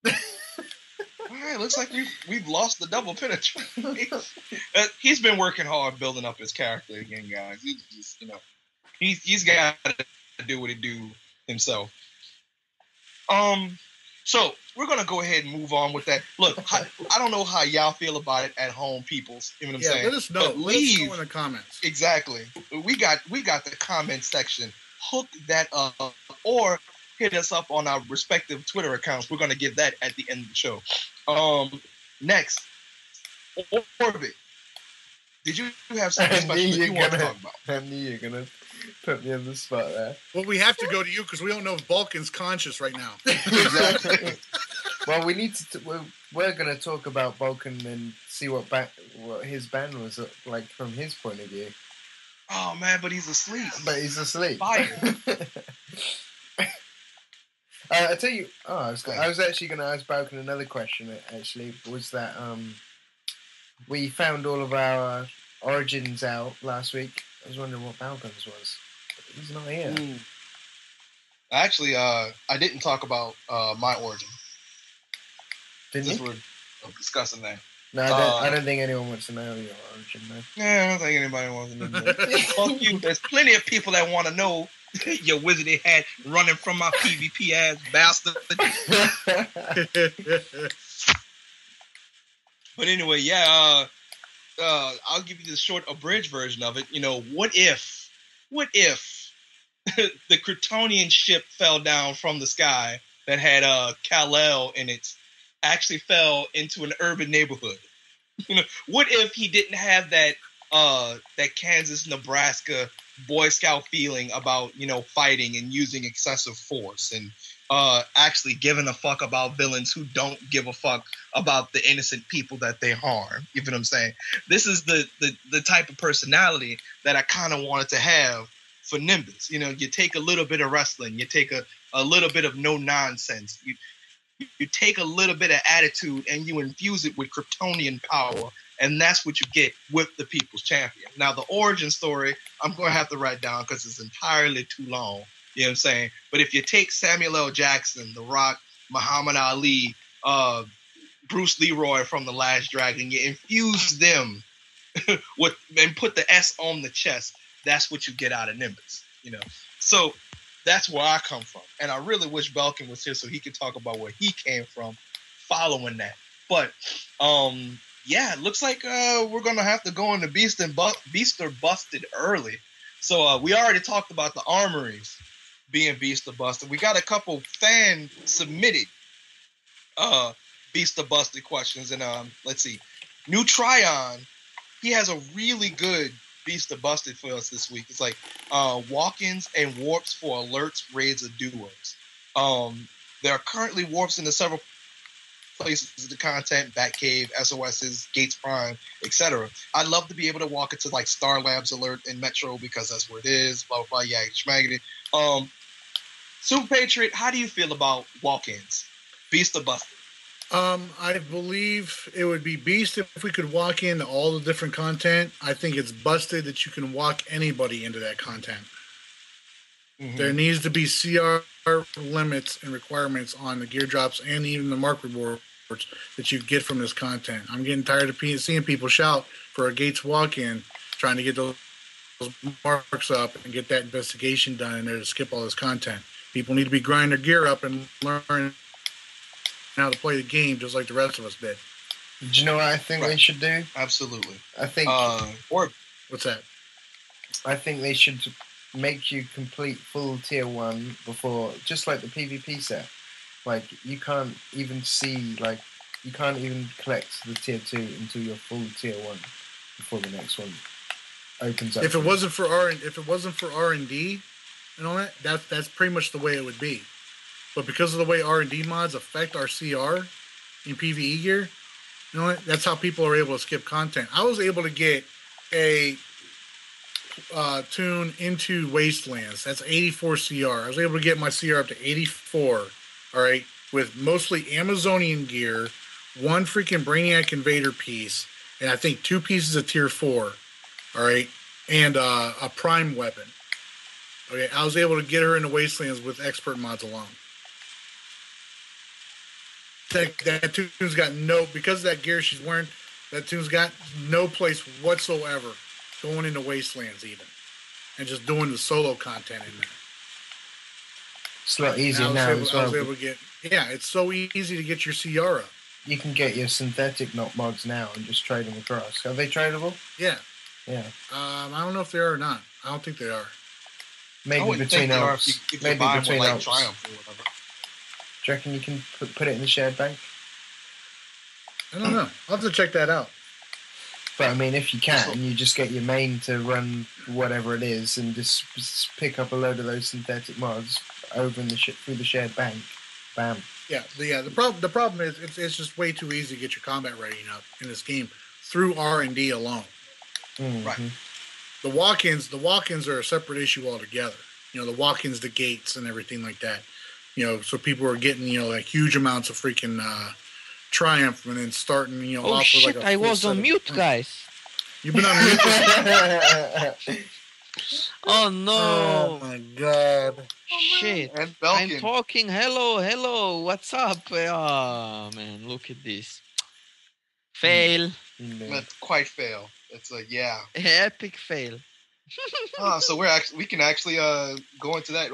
All right, looks like we've lost the double penetration. He's been working hard building up his character again, guys. He's got to do what he do himself. So we're gonna go ahead and move on with that. Look, I don't know how y'all feel about it at home, peoples. You know what I'm saying? Let us know. Let us know in the comments. Exactly. We got the comment section. Hook that up, or hit us up on our respective Twitter accounts. We're gonna give that at the end of the show. Next, Orbit. Did you have something special that you want to talk about? I knew you were gonna put me on the spot there. Well, we have to go to you because we don't know if Balkan's conscious right now. Exactly. Well, we need to. We're going to talk about Balkan and see what his ban was like from his point of view. Oh man, but he's asleep. Fire. I tell you. I was actually going to ask Balkan another question. Actually, was that we found all of our origins out last week. I was wondering what Balkan's was. He's not here. Actually, I didn't talk about my origin. Didn't you? We're discussing that. No, I don't think anyone wants to know your origin, man. Yeah, I don't think anybody wants to know. Fuck you. There's plenty of people that want to know your wizarded hat running from my PvP ass bastard. But anyway, yeah, I'll give you the short abridged version of it. You know, what if the Kryptonian ship fell down from the sky that had Kal-El in it, actually fell into an urban neighborhood? You know, what if he didn't have that Kansas, Nebraska Boy Scout feeling about, you know, fighting and using excessive force and actually giving a fuck about villains who don't give a fuck about the innocent people that they harm. You know what I'm saying? This is the type of personality that I kind of wanted to have for Nimbus. You know, you take a little bit of wrestling, you take a little bit of no nonsense, you take a little bit of attitude and you infuse it with Kryptonian power, and that's what you get with the People's Champion. Now, the origin story, I'm going to have to write down because it's entirely too long. You know what I'm saying? But if you take Samuel L. Jackson, The Rock, Muhammad Ali, Bruce Leroy from The Last Dragon, you infuse them and put the S on the chest, that's what you get out of Nimbus. You know? So that's where I come from. And I really wish Balkan was here so he could talk about where he came from following that. But yeah, it looks like we're gonna have to go into Beast or Busted early. So we already talked about the armories being Beast or Busted. We got a couple fan submitted Beast or Busted questions, and let's see, New Tryon, he has a really good Beast or Busted for us this week. It's like walk-ins and warps for alerts, raids, or duos. There are currently warps into several places of the content, Batcave, SOS's, Gates Prime, etc. I'd love to be able to walk into like Star Labs Alert in Metro because that's where it is, blah, blah, blah, yeah, schmaggity. Superpatriot, how do you feel about walk-ins? Beast or Busted? I believe it would be Beast if we could walk into all the different content. I think it's Busted that you can walk anybody into that content. Mm-hmm. There needs to be CR limits and requirements on the gear drops and even the mark rewards that you get from this content. I'm getting tired of seeing people shout for a Gates walk-in, trying to get those marks up and get that investigation done in there to skip all this content. People need to be grinding their gear up and learn how to play the game just like the rest of us did. Do you know what I think they should do? Absolutely. I think. Or what's that? I think they should make you complete full tier 1 before, just like the PvP set. Like, you can't even see, like, you can't even collect the tier 2 until you're full tier 1 before the next one opens up. If it wasn't for R&D and all that, that's pretty much the way it would be. But because of the way R&D mods affect our CR in PvE gear, you know what? That's how people are able to skip content. I was able to get a tune into Wastelands. That's 84 CR. I was able to get my CR up to 84, all right, with mostly Amazonian gear, one freaking Brainiac Invader piece, and I think 2 pieces of tier 4, all right, and a prime weapon. Okay, I was able to get her into Wastelands with expert mods alone. That tune's got because of that gear she's wearing, that tune's got no place whatsoever going into Wastelands even. And just doing the solo content in there. It's a lot easier now as well. I was able to get, it's so easy to get your CR up. You can get your synthetic knock mods now and just trade them across. Are they tradable? Yeah. Yeah. I don't know if they are or not. I don't think they are. Maybe between Alps. Maybe between Alps. Triumph or whatever. Do you reckon you can put it in the shared bank? I don't know. I'll have to check that out. But I mean, if you can, you just get your main to run whatever it is and just pick up a load of those synthetic mods over in through the shared bank. Bam. Yeah. The problem is it's just way too easy to get your combat rating up in this game through R&D alone. Mm-hmm. Right. The walk-ins are a separate issue altogether. You know, the walk-ins, the gates, and everything like that. You know, so people are getting, like huge amounts of freaking Triumph and then starting, off shit, with like a I was on mute, guys. You've been on mute? Oh, no. Oh, my God. Shit. And Balkan. I'm talking. Hello. What's up? Oh, man, look at this. Fail. That's quite fail. It's like, yeah. Epic fail. So we can actually go into that.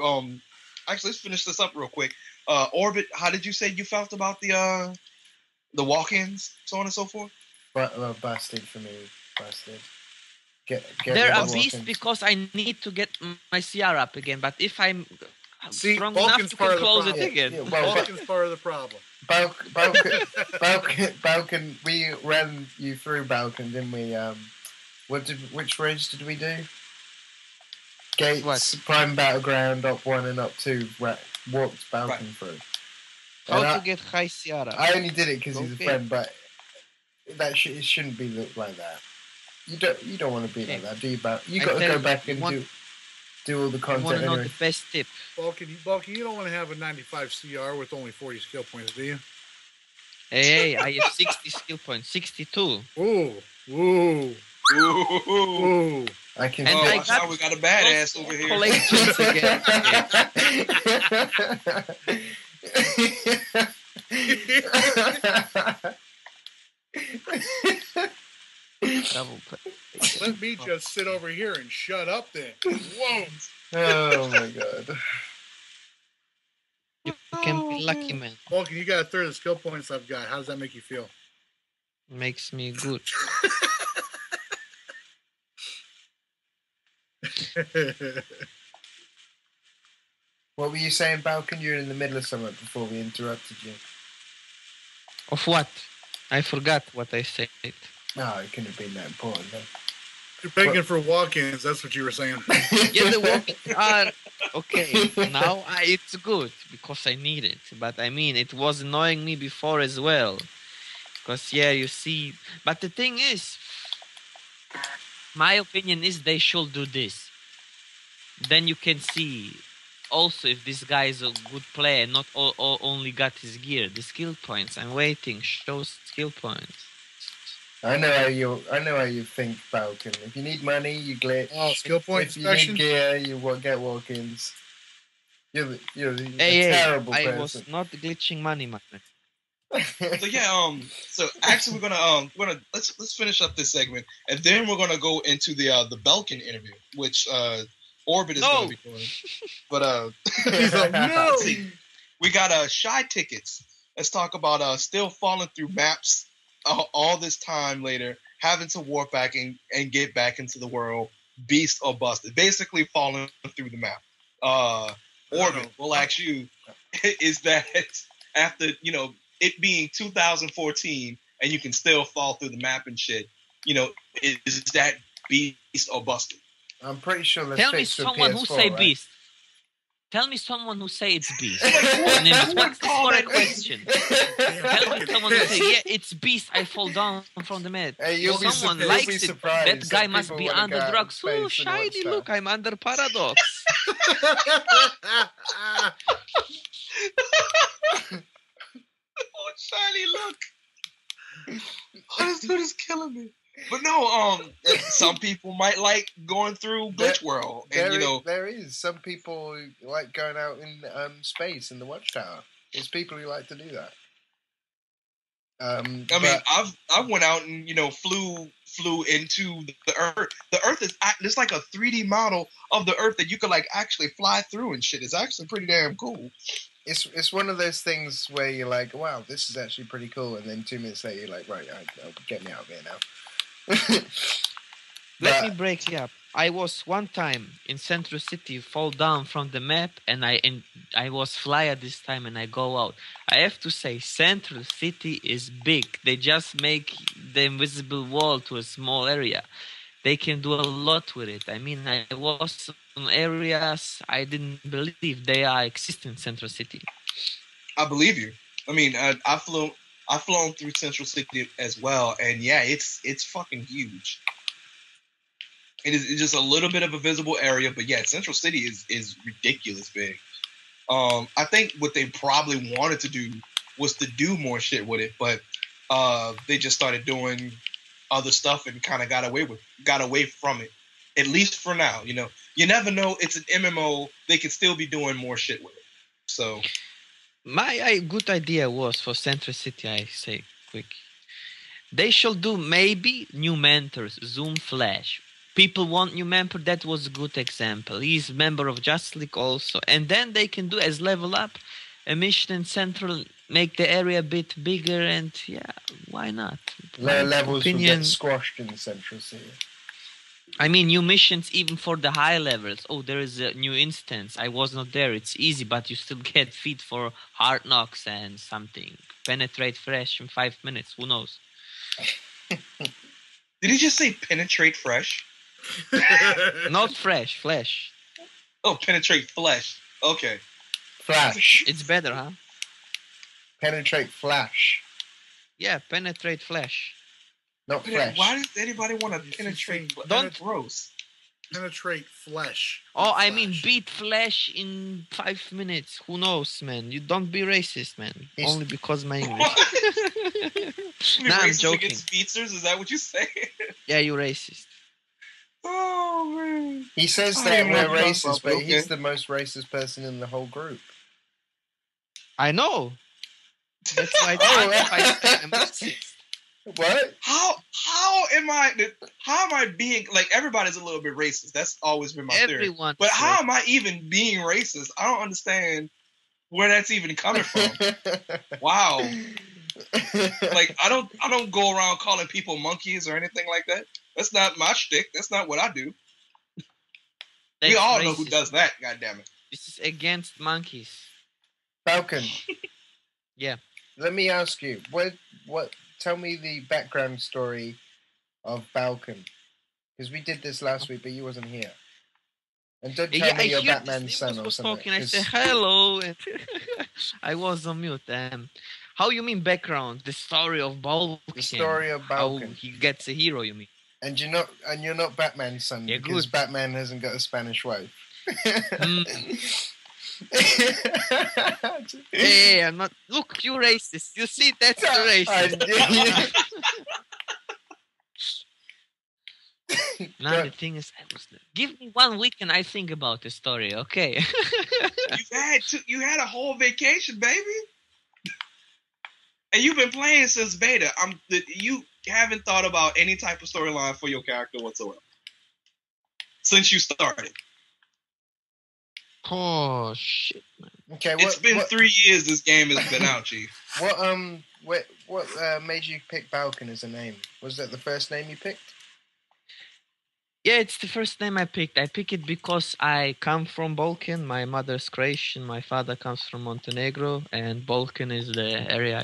Actually, let's finish this up real quick. Orbit, how did you say you felt about the walk-ins, so on and so forth? Busted for me. Busted. They're a beast because I need to get my CR up again. But if I'm strong enough to close it again, Balkan's part of the problem. Balkan. We ran you through Balkan, didn't we? Which raids did we do? Gates, Prime Battleground, Op 1 and Op 2 walked Balkan through. How to get high CR? I only did it because he's a friend, but it shouldn't be looked like that. You don't want to be like that, do you? You got to go back and do all the content. You want to know the best tip? Balkan, you don't want to have a 95 CR with only 40 skill points, do you? Hey, I have 60 skill points, 62. Ooh. I can. That's how we got a badass over here. Collections again. Double play. Let me just sit over here and shut up then. Whoa. Oh my God. You can be lucky, man. Balkan, you got a third of the skill points I've got. How does that make you feel? Makes me good. What were you saying, Balkan? You were in the middle of something before we interrupted you. Of what? I forgot what I said. No, it couldn't have been that important then. You're begging for walk-ins. That's what you were saying. Yeah, the walk-ins are okay. Now it's good because I need it. But I mean, it was annoying me before as well. Because, yeah, you see. But the thing is, my opinion is they should do this. Then you can see also if this guy is a good player, not only got his gear, the skill points. I'm waiting. Shows skill points. I know how you think, Balkan. If you need money, you glitch. Oh, skill point If you need gear, you get walk-ins. You're a terrible person. I was not glitching money, man. So yeah, so actually we're gonna let's finish up this segment, and then we're gonna go into the Balkan interview, which Orbit is gonna be doing. But He's like, no. see, we got shy tickets. Let's talk about still falling through maps all this time later, having to warp back and get back into the world, beast or busted, basically falling through the map. Orbit, we'll ask you, is that after it being 2014 and you can still fall through the map and shit, is that beast or busted? I'm pretty sure that's Tell me fixed for someone PS4, who say right? beast. Tell me someone who say it's beast. Nimbus, what's the correct question? Tell me someone who say, yeah, it's beast, I fall down from the map. Hey, you'll be surprised. That guy must be under drugs. Oh, shiny, look, I'm under Paradox. Oh, shiny, look. Oh, this dude is killing me. But no, some people might like going through Glitch World, and there is some people who like going out in space in the Watchtower. There's people who like to do that. I mean, I went out and flew into the Earth. The Earth is there's like a 3D model of the Earth that you could like actually fly through and shit. It's actually pretty damn cool. It's one of those things where you're like, wow, this is actually pretty cool, and then 2 minutes later you're like, right, get me out of here now. Let me break you up. I was one time in Central City, fall down from the map, and I was flyer this time, and I go out. I have to say, Central City is big. They just make the invisible wall to a small area. They can do a lot with it. I mean, I was in areas I didn't believe they are exist in Central City. I believe you. I mean, I've flown through Central City as well, and yeah, it's fucking huge. It's just a little bit of a visible area, but yeah, Central City is ridiculous big. I think what they probably wanted to do was to do more shit with it, but they just started doing other stuff and kind of got away from it. At least for now, you never know. It's an MMO; they can still be doing more shit with it. So, my good idea was for Central City. I say quick, they should do maybe new mentors, Zoom Flash. People want new member. That was a good example. He's member of Justice League also, and then they can do as level up a mission in Central, make the area a bit bigger, and yeah, why not? Lower levels will get squashed in Central City. I mean, new missions even for the high levels. Oh, there is a new instance. I was not there. It's easy, but you still get feed for hard knocks and something. Penetrate fresh in 5 minutes. Who knows? Did he just say penetrate fresh? Not fresh, flesh. Oh, penetrate flesh. Okay. Flash. It's better, huh? Penetrate flash. Yeah, penetrate flesh. Not flesh. Why does anybody want to penetrate? Don't gross. Penetrate flesh. Oh, I mean, beat flesh in 5 minutes. Who knows, man? You don't be racist, man. Only because my English. Nah, I'm racist joking. Against speedsters? Is that what you say? Yeah, you're racist. Oh man. He says that we're racist, but he's the most racist person in the whole group. I know. That's why I'm racist. What? How am I being like everybody's a little bit racist? That's always been my theory. But how am I even being racist? I don't understand where that's even coming from. Wow. Like I don't go around calling people monkeys or anything like that. That's not my shtick. That's not what I do. We all know who racist. does that. Goddamn it! This is against monkeys. Balkan. Yeah. Let me ask you, what? Tell me the background story of Balkan, because we did this last week, but you wasn't here. And don't tell Yeah, me I you're hear Batman's this son Nimbus or was something. talking. I 'cause said hello, and I was on mute. How you mean background? The story of Balkan. the story of How Balkan, he gets a hero? You mean? and you're not Batman's son Yeah, because good. Batman hasn't got a Spanish wife. Hey, I'm not. Look, you racist. You see, that's the racist. Now the thing is, give me 1 week and I think about the story. Okay. You had a whole vacation, baby, and you've been playing since beta. You haven't thought about any type of storyline for your character whatsoever since you started. Oh shit, man. Okay, It's been 3 years this game has been out, Chief. What made you pick Balkan as a name? Was that the first name you picked? Yeah, it's the first name I picked. I picked it because I come from Balkan. My mother's Croatian. My father comes from Montenegro, and Balkan is the area.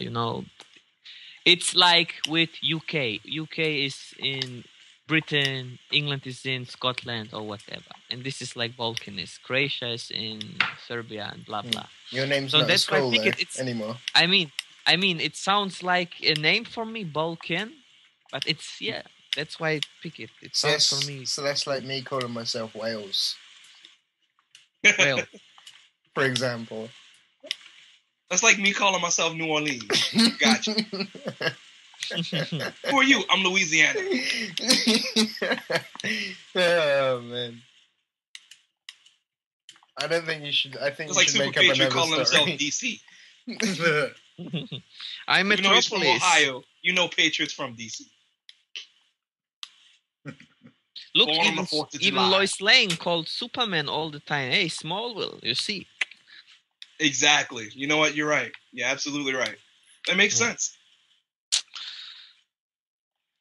It's like with UK. UK is in Britain. England is in Scotland or whatever. And this is like Balkan is. Croatia is in Serbia and blah blah. Your name's So not that's as why I cool pick there it. anymore. I mean, it sounds like a name for me, Balkan, but it's that's why I pick it. It sounds for me. So that's like me calling myself Wales, Well, for example. That's like me calling myself New Orleans. Gotcha. Who are you? I'm Louisiana. Oh man. I don't think you should. I think It's you like should make up Superpatriot another calling himself story. DC. I'm Even though he's from Metropolis. Ohio, you know Patriots from DC. Look, Born on the 4th of July. Lois Lane called Superman all the time. Hey, Smallville, you see. Exactly. You know what? You're right. You're absolutely right. That makes sense.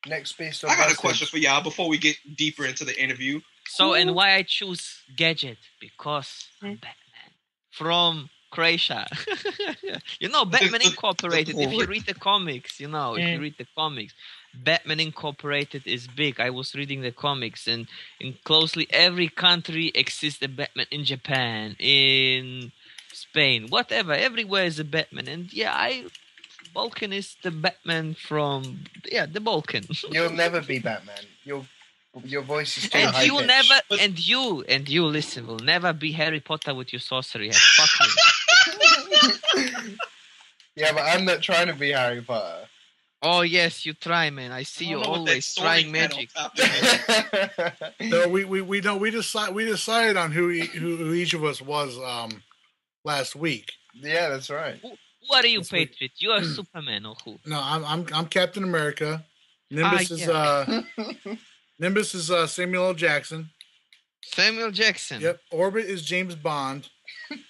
Next beast. I got a question for y'all before we get deeper into the interview. So, and why I choose Gadget? Because I'm Batman from Croatia. Batman Incorporated. If you read the comics, Batman Incorporated is big. I was reading the comics, and in closely every country exists a Batman. In Japan, in Spain, whatever, everywhere is a Batman. And Balkan is the Batman from the Balkan. You'll never be Batman. Your voice is too And high you pitched. never, and you listen, will never be Harry Potter with your sorcery. Fuck you. Yeah, but I'm not trying to be Harry Potter. Oh yes, you try, man. I see you always trying magic. No, we don't. We decided on who each of us was last week. Yeah, that's right. Who are you, Patriot? You are Superman or who? No, I'm Captain America. Nimbus is Samuel L. Jackson. Samuel Jackson. Yep. Orbit is James Bond.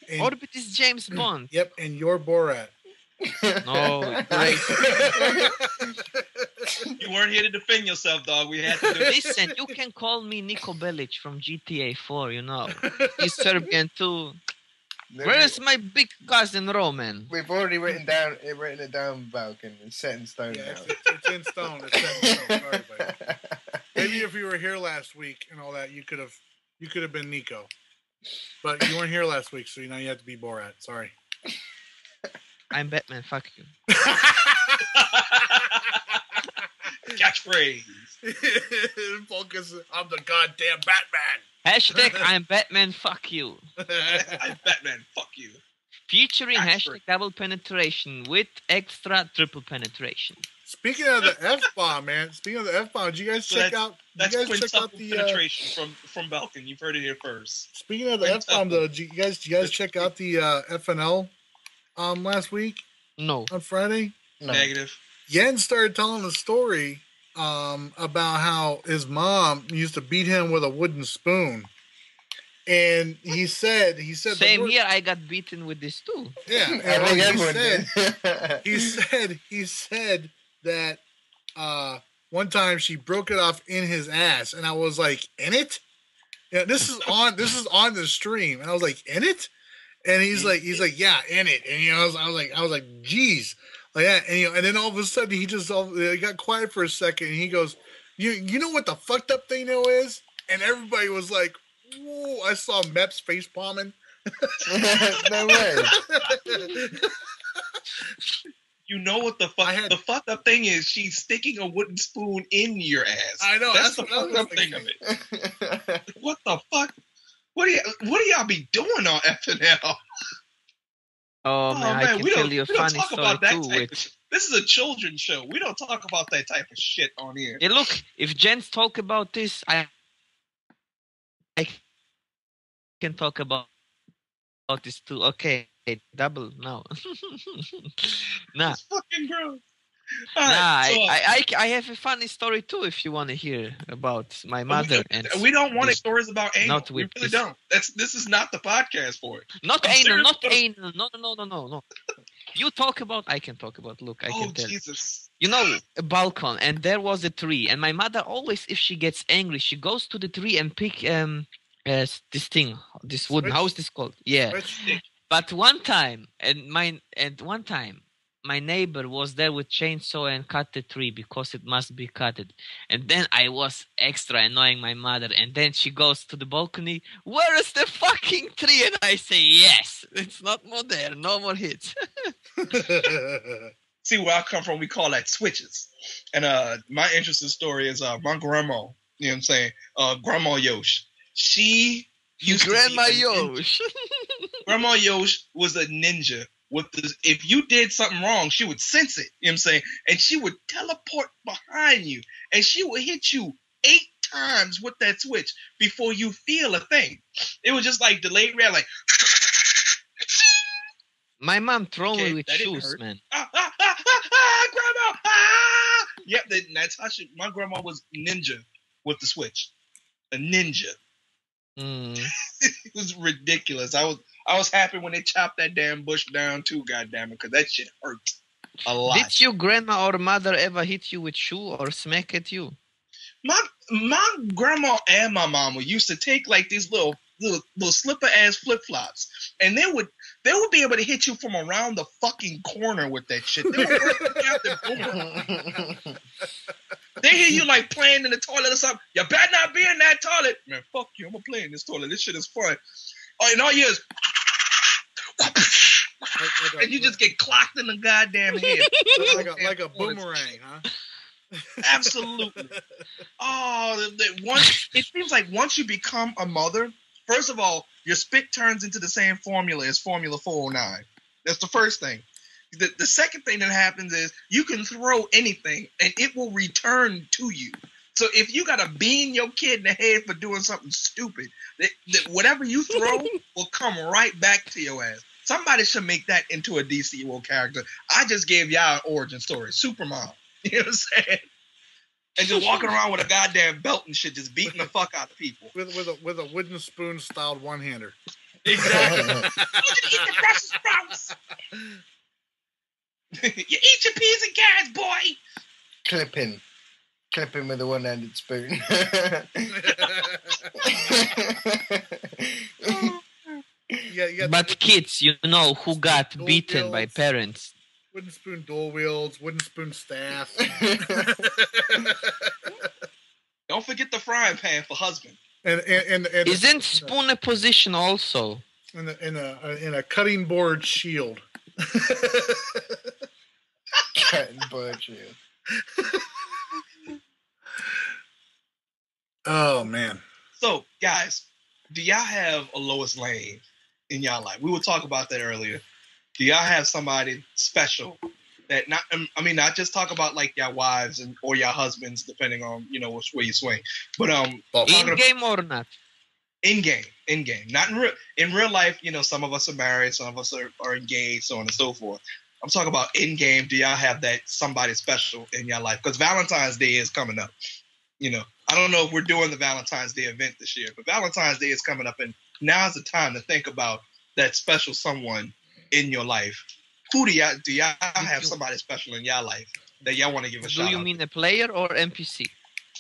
And, Orbit is James Bond. Yep, and you're Borat. No, great. You weren't here to defend yourself, dog. We had to do it. Listen, you can call me Niko Bellic from GTA 4, He's Serbian too. Where's my big cousin Roman? We've already written it down, Balkan. It's set in stone now. It's in stone. It's set in stone. Sorry, buddy. Maybe if you were here last week and all that, you could have been Nico. But you weren't here last week, so you have to be Borat. Sorry. I'm Batman. Fuck you. Catchphrase. Focus. I'm the goddamn Batman. Hashtag I'm Batman. Fuck you. I'm Batman. Fuck you. Featuring Catchphrase. hashtag double penetration with extra triple penetration. Speaking of the F-bomb, man. Speaking of the F-bomb, did you guys check out? That's you guys check out quintuple penetration from Balkan. You've heard it here first. Speaking of the F-bomb, though, did you guys check out the FNL last week? No. On Friday? No. Negative. Jens started telling a story about how his mom used to beat him with a wooden spoon. And he said Same here, I got beaten with this too. Yeah. I think everyone did. he said that one time she broke it off in his ass, and I was like, in it? Yeah, this is on the stream, and I was like, in it, and he's like, yeah, in it, and I was like, geez, like that, and and then all of a sudden he just got quiet for a second, and he goes, you know what the fucked up thing though is, and everybody was like, whoa, I saw Mep's face palming. No way. You know what the fucked up thing is? She's sticking a wooden spoon in your ass. I know. That's the fucked up thing of it. What the fuck? What do y'all be doing on FNL? Oh man, I can tell you a funny story too. This is a children's show. We don't talk about that type of shit on here. Hey, look, if gents talk about this, I can talk about this too. Okay, double now. Nah. It's fucking gross. I have a funny story too if you want to hear about my mother. We don't want stories about anal. Not we really don't. This is not the podcast for it. Not anal. No. You talk about, I can talk about. Look, I can tell. Jesus. You know, a balcony, and there was a tree, and my mother always, if she gets angry, she goes to the tree and pick this thing, this wooden. How is this called? Yeah. But one time, my neighbor was there with chainsaw and cut the tree because it must be cutted. And then I was extra annoying my mother. And then she goes to the balcony, where is the fucking tree? And I say, yes, it's not more there. No more hits. See, where I come from, we call that switches. And my interesting story is my grandma, you know what I'm saying? Grandma Yosh. She used Grandma Yosh. Grandma Yosh was a ninja. If you did something wrong, she would sense it, you know what I'm saying? And she would teleport behind you. And she would hit you 8 times with that switch before you feel a thing. It was just like delayed reaction, like... My mom throw me with shoes, man. Grandma! Yep, that's how my grandma was ninja with the switch. A ninja. It was ridiculous. I was happy when they chopped that damn bush down too, goddammit, because that shit hurt a lot. Did your grandma or mother ever hit you with shoe or smack at you? My grandma and my mama used to take like these little slipper ass flip flops, and they would be able to hit you from around the fucking corner with that shit. They would They hear you like playing in the toilet or something. You better not be in that toilet. Man, fuck you. I'm gonna play in this toilet. This shit is fun. Oh, and all you is and you just get clocked in the goddamn head. like a boomerang, huh? Absolutely. Oh, it seems like once you become a mother, first of all, your spit turns into the same formula as Formula 409. That's the first thing. The second thing that happens is you can throw anything and it will return to you. So if you got to bean your kid in the head for doing something stupid, that whatever you throw will come right back to your ass. Somebody should make that into a DCUO character. I just gave y'all an origin story. Supermom. You know what I'm saying? And just walking around with a goddamn belt and shit, just beating the fuck out of people. With a wooden spoon styled one-hander. Exactly. You eat the Brussels sprouts. You eat your peas and carrots, boy. Clipping with a one-handed spoon. But kids, you know, who got beaten by parents. Wooden spoon dual wheels, wooden spoon staff. Don't forget the frying pan for husband. And isn't spoon a position also? In a cutting board shield. Cutting board shield. Oh man. So guys, do y'all have a Lois Lane in y'all life? We were talking about that earlier. Do y'all have somebody special that not not just talk about like your wives or your husbands, depending on which way you swing, but in game or not? In game, not in real life. Some of us are married, some of us are engaged, so on and so forth. I'm talking about in game. Do y'all have that somebody special in your life? Because Valentine's Day is coming up. I don't know if we're doing the Valentine's Day event this year, but Valentine's Day is coming up, and now's the time to think about that special someone in your life. Who do y'all have somebody special in your life that y'all want to give a shout out? Do you mean a player or NPC?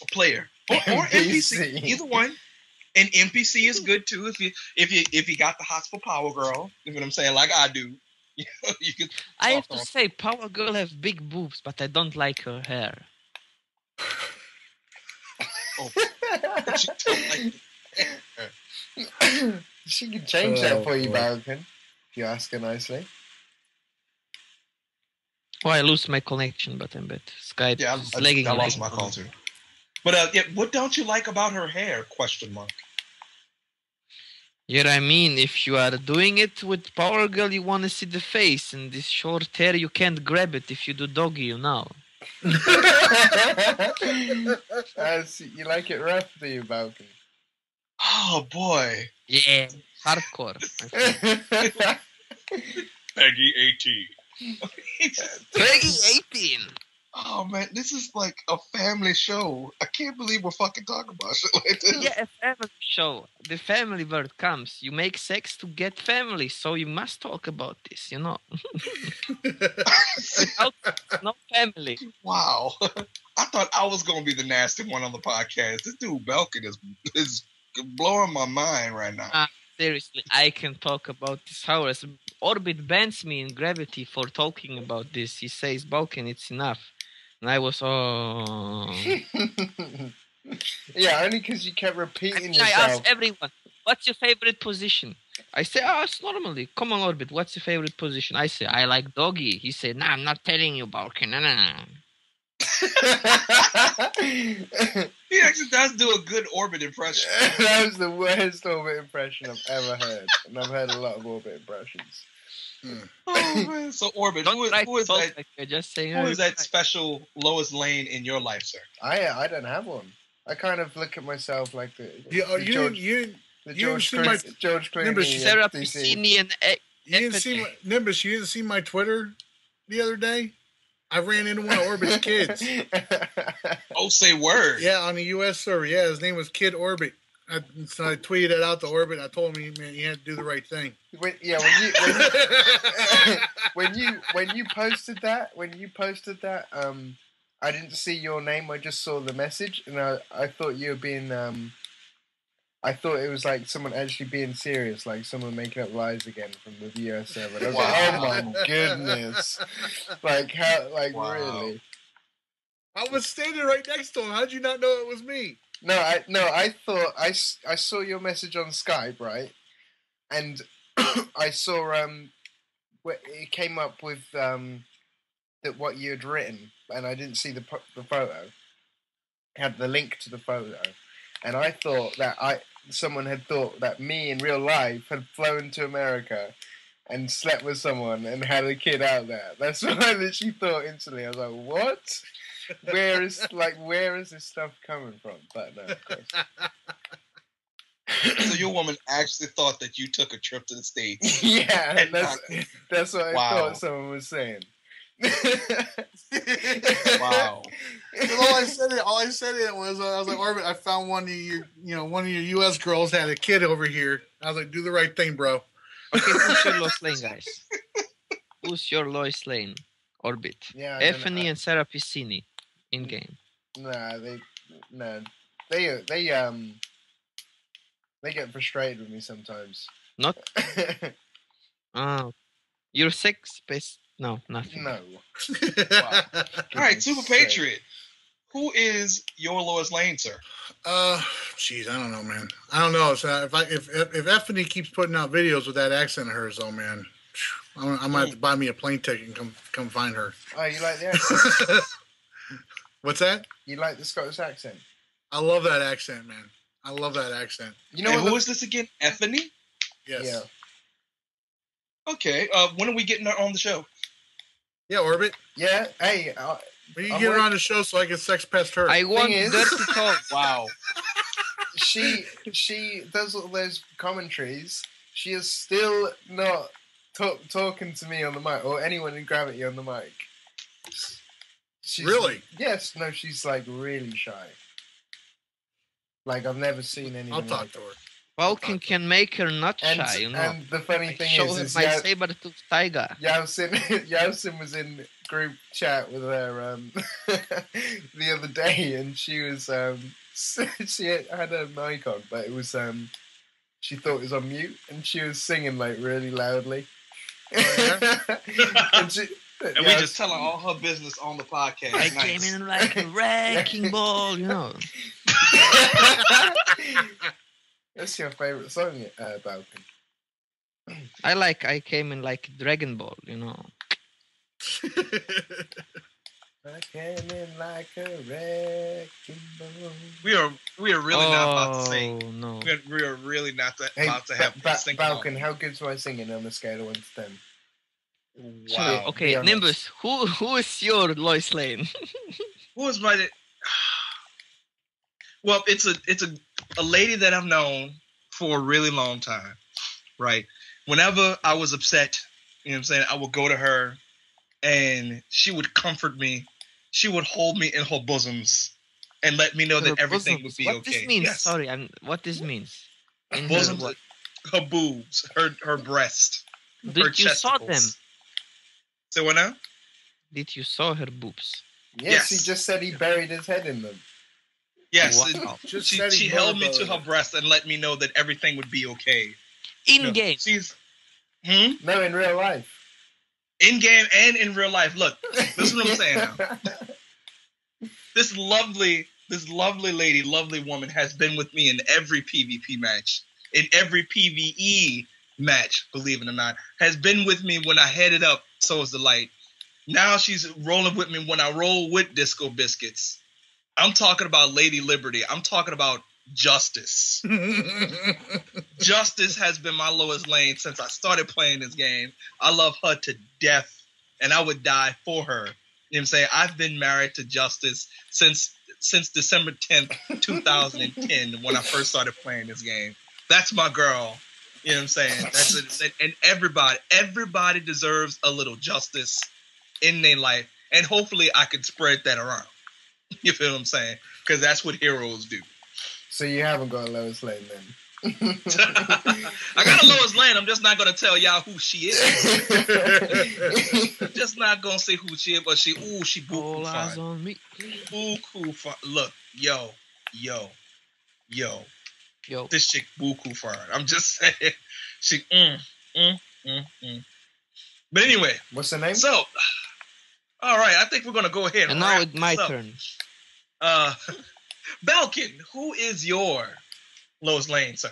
A player or NPC, either one. And NPC is good too if you got the hots for Power Girl. You know what I'm saying? Like I do. You can. I have talk to on- say, Power Girl has big boobs, but I don't like her hair. Oh, but you don't like She can change that for you, boy. Balkan, if you ask her nicely. Oh, I lose my connection, but I'm bad. Skype Yeah, is lagging. I lost my call too. But yeah, what don't you like about her hair? Question mark. Yeah, I mean, if you are doing it with Power Girl, you want to see the face, and this short hair, you can't grab it if you do doggy, you know. You like it rough, do you, Balkan? Oh boy, Yeah, hardcore. my friend. Peggy 18. Peggy 18. Oh man, this is like a family show. I can't believe we're fucking talking about shit like this. Yeah, a family show. The family word comes. You make sex to get family, so you must talk about this, you know. Without no family. Wow. I thought I was gonna be the nasty one on the podcast. This dude Balkan is blowing my mind right now. Seriously, I can talk about this hours. Orbit bans me in Gravity for talking about this. He says, Balkan, it's enough. And I was, Yeah, only because you kept repeating I yourself. ask everyone, what's your favorite position? I say, it's normally. Come on, Orbit, what's your favorite position? I say, I like doggy. He said, nah, I'm not telling you, Balkan. Nah. He actually does do a good Orbit impression. That was the worst Orbit impression I've ever heard. And I've heard a lot of Orbit impressions. Oh man. So Orbit, Don't try who to is talk that? like you're just saying, Who "Oh, is that it's special Lois Lane in your life, sir? I don't have one. I kind of look at myself like the George Clooney. Nimbus, Sarah DC. Piscini and You didn't see Nimbus. You didn't see my Twitter the other day. I ran into one of Orbit's kids. Oh, say word. Yeah, on the U.S. server. Yeah, his name was Kid Orbit. So I tweeted it out to Orbit. I told him, man, he had to do the right thing. when you posted that, I didn't see your name. I just saw the message, and I thought you were being I thought it was like someone actually being serious, like someone making up lies again from the US server. And I was like, oh my goodness. Like, how, like, Wow. really? I was standing right next to him. How'd you not know it was me? No, I thought, I saw your message on Skype, right? And I saw, it came up with, that what you had written, and I didn't see the photo. It had the link to the photo. And I thought that someone had thought that me in real life had flown to America and slept with someone and had a kid out there. That's what I literally thought instantly. I was like, what? Where is this stuff coming from? But no, of course. So your woman actually thought that you took a trip to the States. Yeah, And that's what I Wow. thought someone was saying. Wow. All I said was, I was like, Orbit, I found one of your U.S. girls had a kid over here. I was like, do the right thing, bro. Okay, who's your Lois Lane, guys? Who's your Lois Lane? Orbit. Yeah, I don't know. Effany and Sarah Piscini in game. They get frustrated with me sometimes. Not? You're sex-based? No, nothing. No. Wow. All right, Super Patriot. Who is your Lois Lane, sir? Jeez, I don't know, man. I don't know. So if Effany keeps putting out videos with that accent of hers, oh man, I might have to buy me a plane ticket and come find her. Oh, you like the accent? What's that? You like the Scottish accent? I love that accent, man. I love that accent. You know And what? who is this again? Effany? Yes. Yeah. Okay. When are we getting her on the show? Yeah, Orbit. Yeah. Hey. But you get her on the show so I can sex pest her. I want is- dirty talk. Wow. She does all those commentaries. She is still not talking to me on the mic or anyone in Gravity on the mic. Really? Yes. No. She's like really shy. Like I've never seen anyone. I'll talk like to her. Vulcan can make her not shy, you know. And the funny thing Show is her my saber-toothed tiger. Yeltsin was in group chat with her the other day, and she was she had her mic on, but it was she thought it was on mute, and she was singing like really loudly. and we just telling all her business on the podcast. I came in like a wrecking ball, you know. That's your favorite song, Balkan. I came in like Dragon Ball, you know. I came in like a wrecking ball. We are really not about to sing. No. We are really not about to have sing. Balkan, how good's my singing on the scale of 1 to 10? Wow. Okay, Nimbus, who is your Lois Lane? Who is my? Well, it's a lady that I've known for a really long time, right? Whenever I was upset, you know what I'm saying, I would go to her, and she would comfort me. She would hold me in her bosoms and let me know that everything would be okay. What this means? Yes. Sorry, what this means? In bosoms, her boobs, her breast, her Did you saw them? So what now? Did you saw her boobs? Yes, he just said he buried his head in them. Yes, wow. she held me to her breast and let me know that everything would be okay. In game. She's No, in real life. In game and in real life. Look, this is what I'm saying now. This lovely lady, lovely woman has been with me in every PvP match, in every PvE match, believe it or not, has been with me when I headed up So Is the Light. Now she's rolling with me when I roll with Disco Biscuits. I'm talking about Lady Liberty. I'm talking about Justice. Justice has been my lowest lane since I started playing this game. I love her to death, and I would die for her. You know what I'm saying? I've been married to Justice since December 10th, 2010, when I first started playing this game. That's my girl. You know what I'm saying? That's it. And everybody deserves a little justice in their life, and hopefully I can spread that around. You feel what I'm saying? Because that's what heroes do. So you haven't got a Lois Lane then? I got a Lois Lane. I'm just not going to tell y'all who she is. I'm just not going to say who she is, but she buku All eyes fine. on me. Buku fine. Look, yo. This chick buku fine. I'm just saying. She, But anyway. What's her name? So, all right. I think we're going to go ahead And now it's my turn. Balkan, who is your Lois Lane, sir?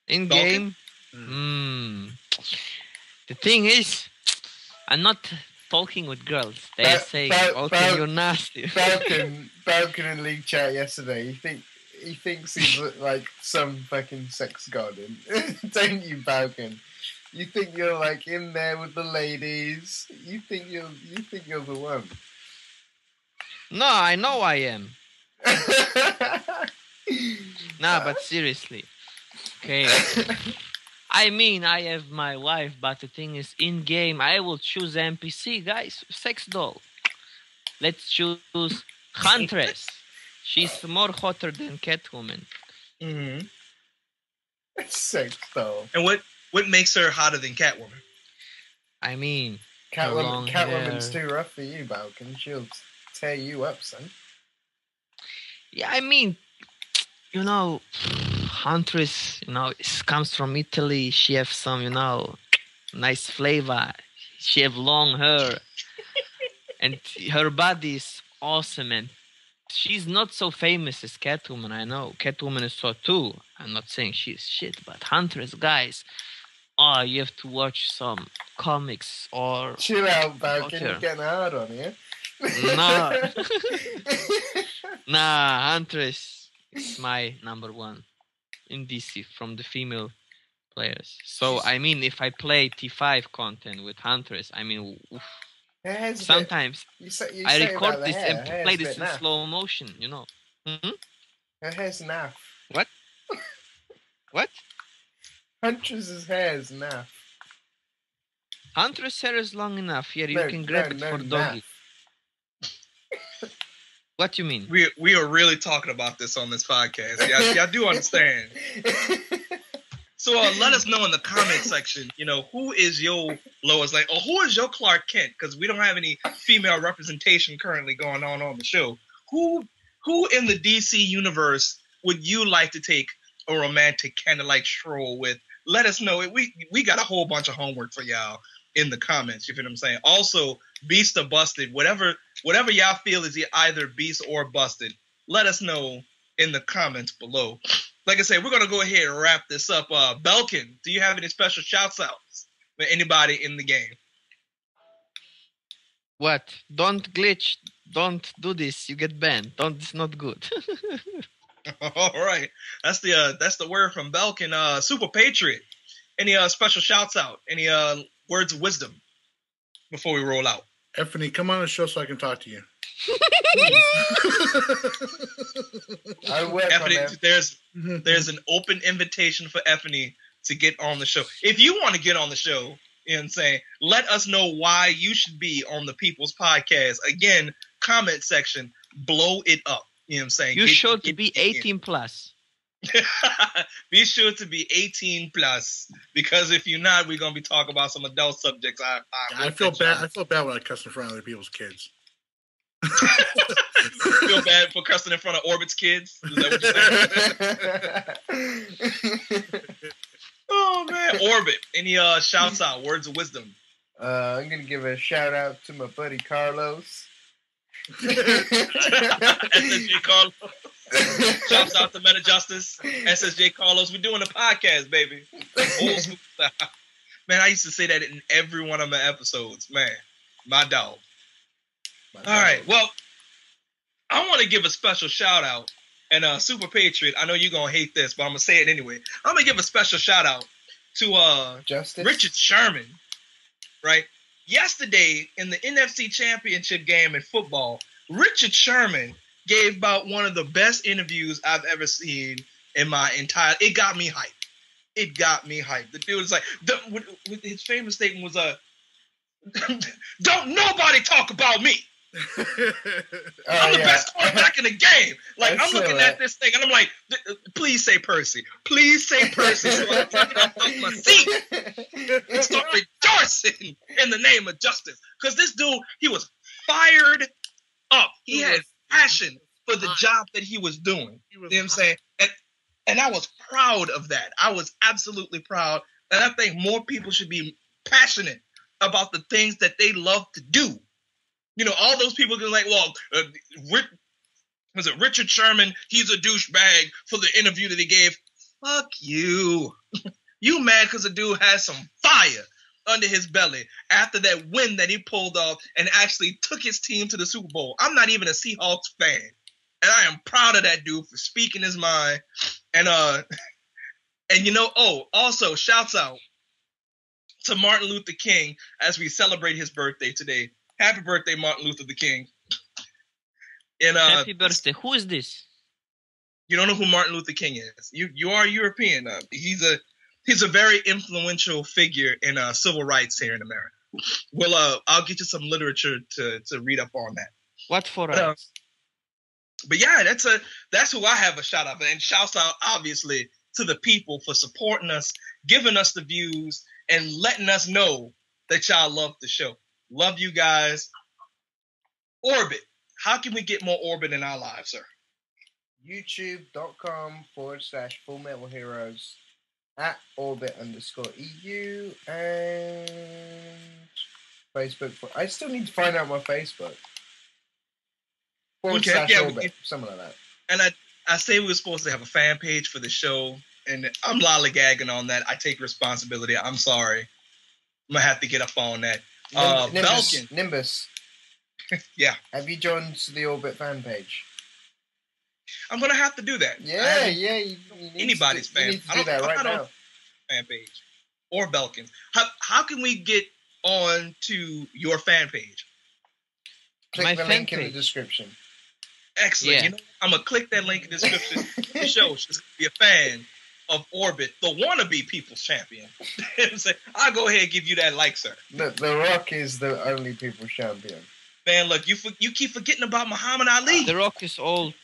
In game? The thing is, I'm not talking with girls. They say, "Okay, you're nasty." Balkan in League Chat yesterday. He thinks he's like some fucking sex god, don't you, Balkan? You think you're like in there with the ladies? You think you're the one? No, I know I am. Nah, but seriously. Okay. I mean, I have my wife, but the thing is, in game, I will choose NPC, guys. Sex doll. Let's choose Huntress. She's more hotter than Catwoman. Mm-hmm. Sex doll. And what makes her hotter than Catwoman? I mean, Catwoman's too rough for you, Balkan. She'll tear you up, son. Yeah, I mean, you know, Huntress, you know, comes from Italy. She have some, you know, nice flavor. She have long hair. And her body is awesome. And she's not so famous as Catwoman, I know. Catwoman is so too. I'm not saying she's shit, but Huntress, guys, you have to watch some comics or... Chill out, Balkan. You're getting hard on you. Nah, Huntress is my number one in DC from the female players. So, I mean, if I play T5 content with Huntress, I mean, oof. Sometimes I record this and play this in slow motion, you know. Mm-hmm? Her hair's naff. What? What? Huntress's hair is naff. Huntress hair is long enough. Yeah, you can grab it for doggy. What you mean? We are really talking about this on this podcast. Y'all do understand. So let us know in the comment section, who is your Lois Lane, or who is your Clark Kent? Because we don't have any female representation currently going on the show. Who in the DC universe would you like to take a romantic candlelight stroll with? Let us know. We got a whole bunch of homework for y'all in the comments. You feel what I'm saying? Also, Beast or Busted, whatever y'all feel is either Beast or Busted, let us know in the comments below. Like I said, we're going to go ahead and wrap this up. Balkan, do you have any special shouts-outs for anybody in the game? What? Don't glitch. Don't do this. You get banned. It's not good. All right. That's the word from Balkan. Superpatriot, any special shouts-out? Any words of wisdom before we roll out? Effany, come on the show so I can talk to you. Effany, there's an open invitation for Effany to get on the show. If you want to get on the show, you know what I'm saying, let us know why you should be on the People's Podcast. Again, comment section, blow it up. You know what I'm saying? You should be 18 plus. Be sure to be 18 plus, because if you're not, we're gonna be talking about some adult subjects. I feel bad. I feel bad when I cuss in front of other people's kids. Feel bad for cussing in front of Orbit's kids? Is that what you're saying? Oh man, Orbit. Any shouts out, words of wisdom? I'm gonna give a shout out to my buddy Carlos. SSJ Carlos. Shouts out to Meta Justice, SSJ Carlos. We're doing a podcast, baby. Old school style. Man, I used to say that in every one of my episodes. Man, my dog. All right, well, I want to give a special shout out, and Superpatriot, I know you're gonna hate this, but I'm gonna say it anyway. I'm gonna give a special shout out to Justice? Richard Sherman. Right, yesterday in the NFC Championship game in football, Richard Sherman gave about one of the best interviews I've ever seen in my entire. It got me hyped. The dude was like, his famous statement was, "Don't nobody talk about me. I'm the best quarterback in the game." Like, I'm looking at this thing and I'm like, please say Percy. Please say Percy. So I'm taking off my seat and start rejoicing in the name of justice. Because this dude, he was fired up. He had passion for the job that he was doing. You know what I'm saying? And I was proud of that. I was absolutely proud. And I think more people should be passionate about the things that they love to do. You know, all those people can like, well, was it Richard Sherman? He's a douchebag for the interview that he gave. Fuck you. You mad because the dude has some fire under his belly after that win that he pulled off and actually took his team to the Super Bowl. I'm not even a Seahawks fan, and I am proud of that dude for speaking his mind. And also shouts out to Martin Luther King as we celebrate his birthday today. Happy birthday, Martin Luther King. And happy birthday. Who is this? You don't know who Martin Luther King is. You are European. He's a very influential figure in civil rights here in America. Well, I'll get you some literature to read up on that. What for us? But yeah, that's who I have a shout out for. And shouts out obviously to the people for supporting us, giving us the views, and letting us know that y'all love the show. Love you guys. Orbit. How can we get more Orbit in our lives, sir? YouTube.com/Full Metal Heroes, at Orbit_EU, and Facebook. I still need to find out my Facebook. /Orbit, something like that. And I say we were supposed to have a fan page for the show, and I'm lollygagging on that. I take responsibility. I'm sorry. I'm going to have to get up on that. Nimbus. Yeah. Have you joined the Orbit fan page? I'm going to have to do that. Yeah. Anybody's fan. I don't do that right now. Fan page. Or Balkan. How can we get on to your fan page? Click the link in the description. Excellent. Yeah. You know, I'm going to click that link in the description. The show should be a fan of Orbit, the wannabe people's champion. I'll go ahead and give you that like, sir. The Rock is the only people's champion. Man, look, you keep forgetting about Muhammad Ali. The Rock is old.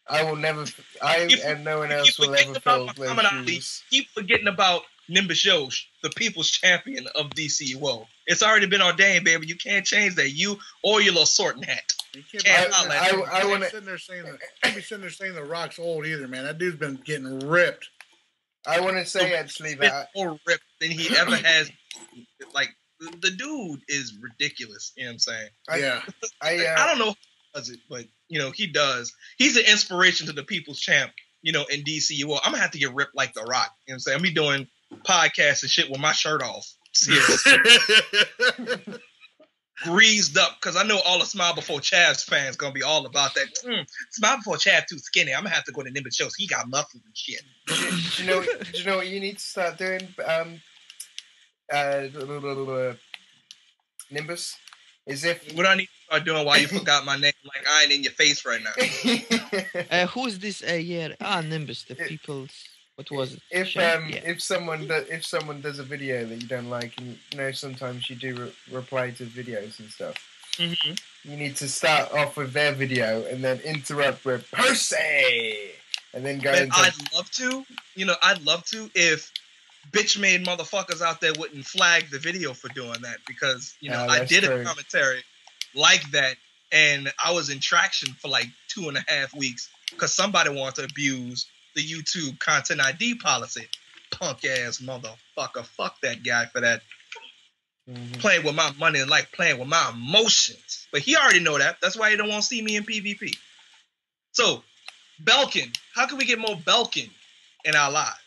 I will never. And no one else will ever fill those shoes. Keep forgetting about Nimbus Yosh, the people's champion of DCUO. It's already been ordained, baby. You can't change that. You or your little sorting hat. You can't be sitting there saying the Rock's old either, man. That dude's been getting ripped. I want to say actually that more ripped than he ever has. Like the dude is ridiculous. You know what I'm saying? I don't know how he does it, but he does. He's an inspiration to the people's champ. In DCUO, I'm gonna have to get ripped like the Rock. You know what I'm saying? I'm be doing podcasts and shit with my shirt off. Seriously. Greased up, because I know all the Smile Before Chavs fans gonna be all about that. Smile Before Chav too skinny. I'm gonna have to go to Nimbus shows. He got muscles and shit. Do you know what you need to start doing? Nimbus is if what I need to start doing while you forgot my name, like I ain't in your face right now. Who's this? Nimbus, the people's. What was it? If someone does a video that you don't like, and sometimes you do reply to videos and stuff, you need to start off with their video and then interrupt with Percy, and then go. I'd love to. I'd love to if bitch-made motherfuckers out there wouldn't flag the video for doing that, because I did a commentary like that, and I was in traction for like 2.5 weeks because somebody wanted to abuse the YouTube content ID policy. Punk ass motherfucker. Fuck that guy for that. Playing with my money and like playing with my emotions. But he already know that. That's why he don't want to see me in PvP. So, Balkan. How can we get more Balkan in our lives?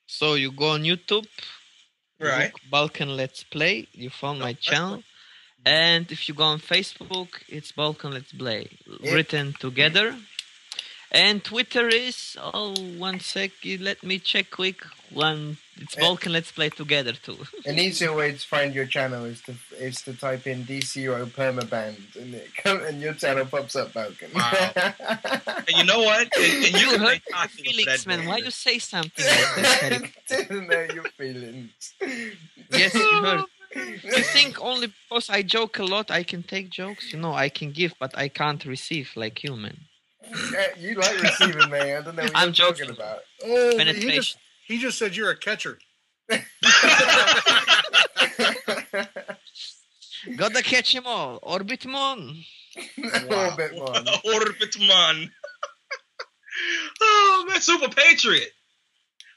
So you go on YouTube. Right. Balkan Let's Play. You found my channel. And if you go on Facebook, it's Balkan Let's Play. Written together. And Twitter is, one sec, let me check quick. It's Balkan Let's Play together too. An easier way to find your channel is to type in DCUO Permaband, and your channel pops up, Balkan. Wow. And you know what? And you hurt my feelings, man. Why you say something like that? Didn't know your feelings. Yes, you heard. You think only because I joke a lot I can take jokes? I can give, but I can't receive like you, man. You like receiving, man. I don't know what I'm you're talking about. Oh, he just said you're a catcher. Gotta catch him all. Orbitmon. Wow. Orbitmon. Oh, man. Superpatriot.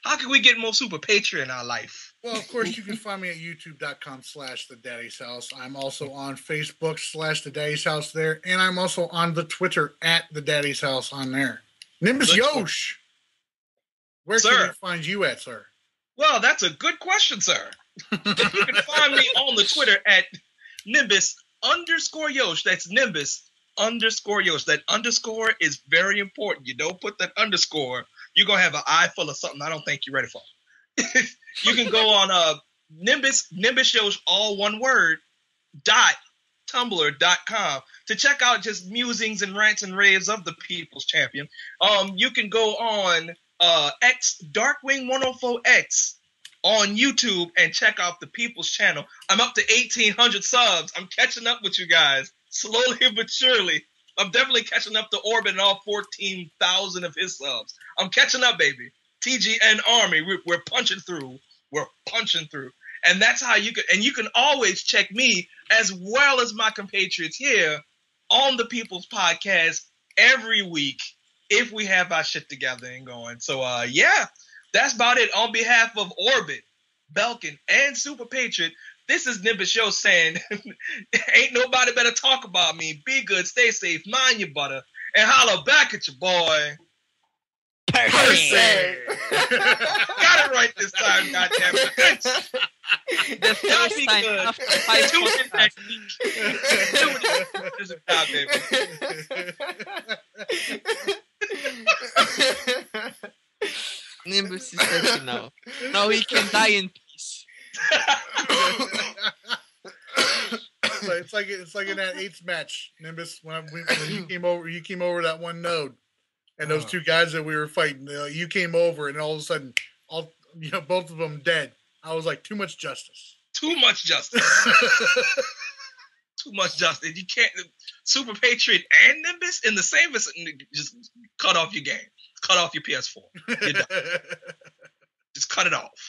How can we get more Superpatriot in our life? Well, of course, you can find me at youtube.com/thedaddy's I'm also on Facebook /The Daddy's House there. And I'm also on the Twitter @The Daddy's House on there. Nimbus Yosh. Where can we find you at, sir? Well, that's a good question, sir. You can find me on the Twitter at Nimbus_Yosh. That's Nimbus_Yosh. That underscore is very important. You don't put that underscore, you're going to have an eye full of something I don't think you're ready for. You can go on Nimbus Yosh, all one word, .tumblr.com to check out just musings and rants and raves of the People's Champion. You can go on X Darkwing 104X on YouTube and check out the People's Channel. I'm up to 1,800 subs. I'm catching up with you guys slowly but surely. I'm definitely catching up to Orbit and all 14,000 of his subs. I'm catching up, baby. TGN Army, we're punching through. We're punching through. And that's how you can always check me as well as my compatriots here on the People's Podcast every week if we have our shit together and going. So, that's about it. On behalf of Orbit, Balkan, and Superpatriot, this is Nimbus Yosh saying, ain't nobody better talk about me. Be good, stay safe, mind your butter, and holler back at your boy. Percy. Got it right this time, goddammit. The first time after 5 Tune next week. There's a job, baby. Nimbus is such now. Now he can die in peace. It's like in that 8th match, Nimbus, when you came over that one node. And those two guys that we were fighting, you came over, and all of a sudden, both of them dead. I was like, too much justice. Too much justice. Too much justice. You can't Super Patriot and Nimbus in the same vicinity. Just cut off your game. Cut off your PS4. You're done. Just cut it off.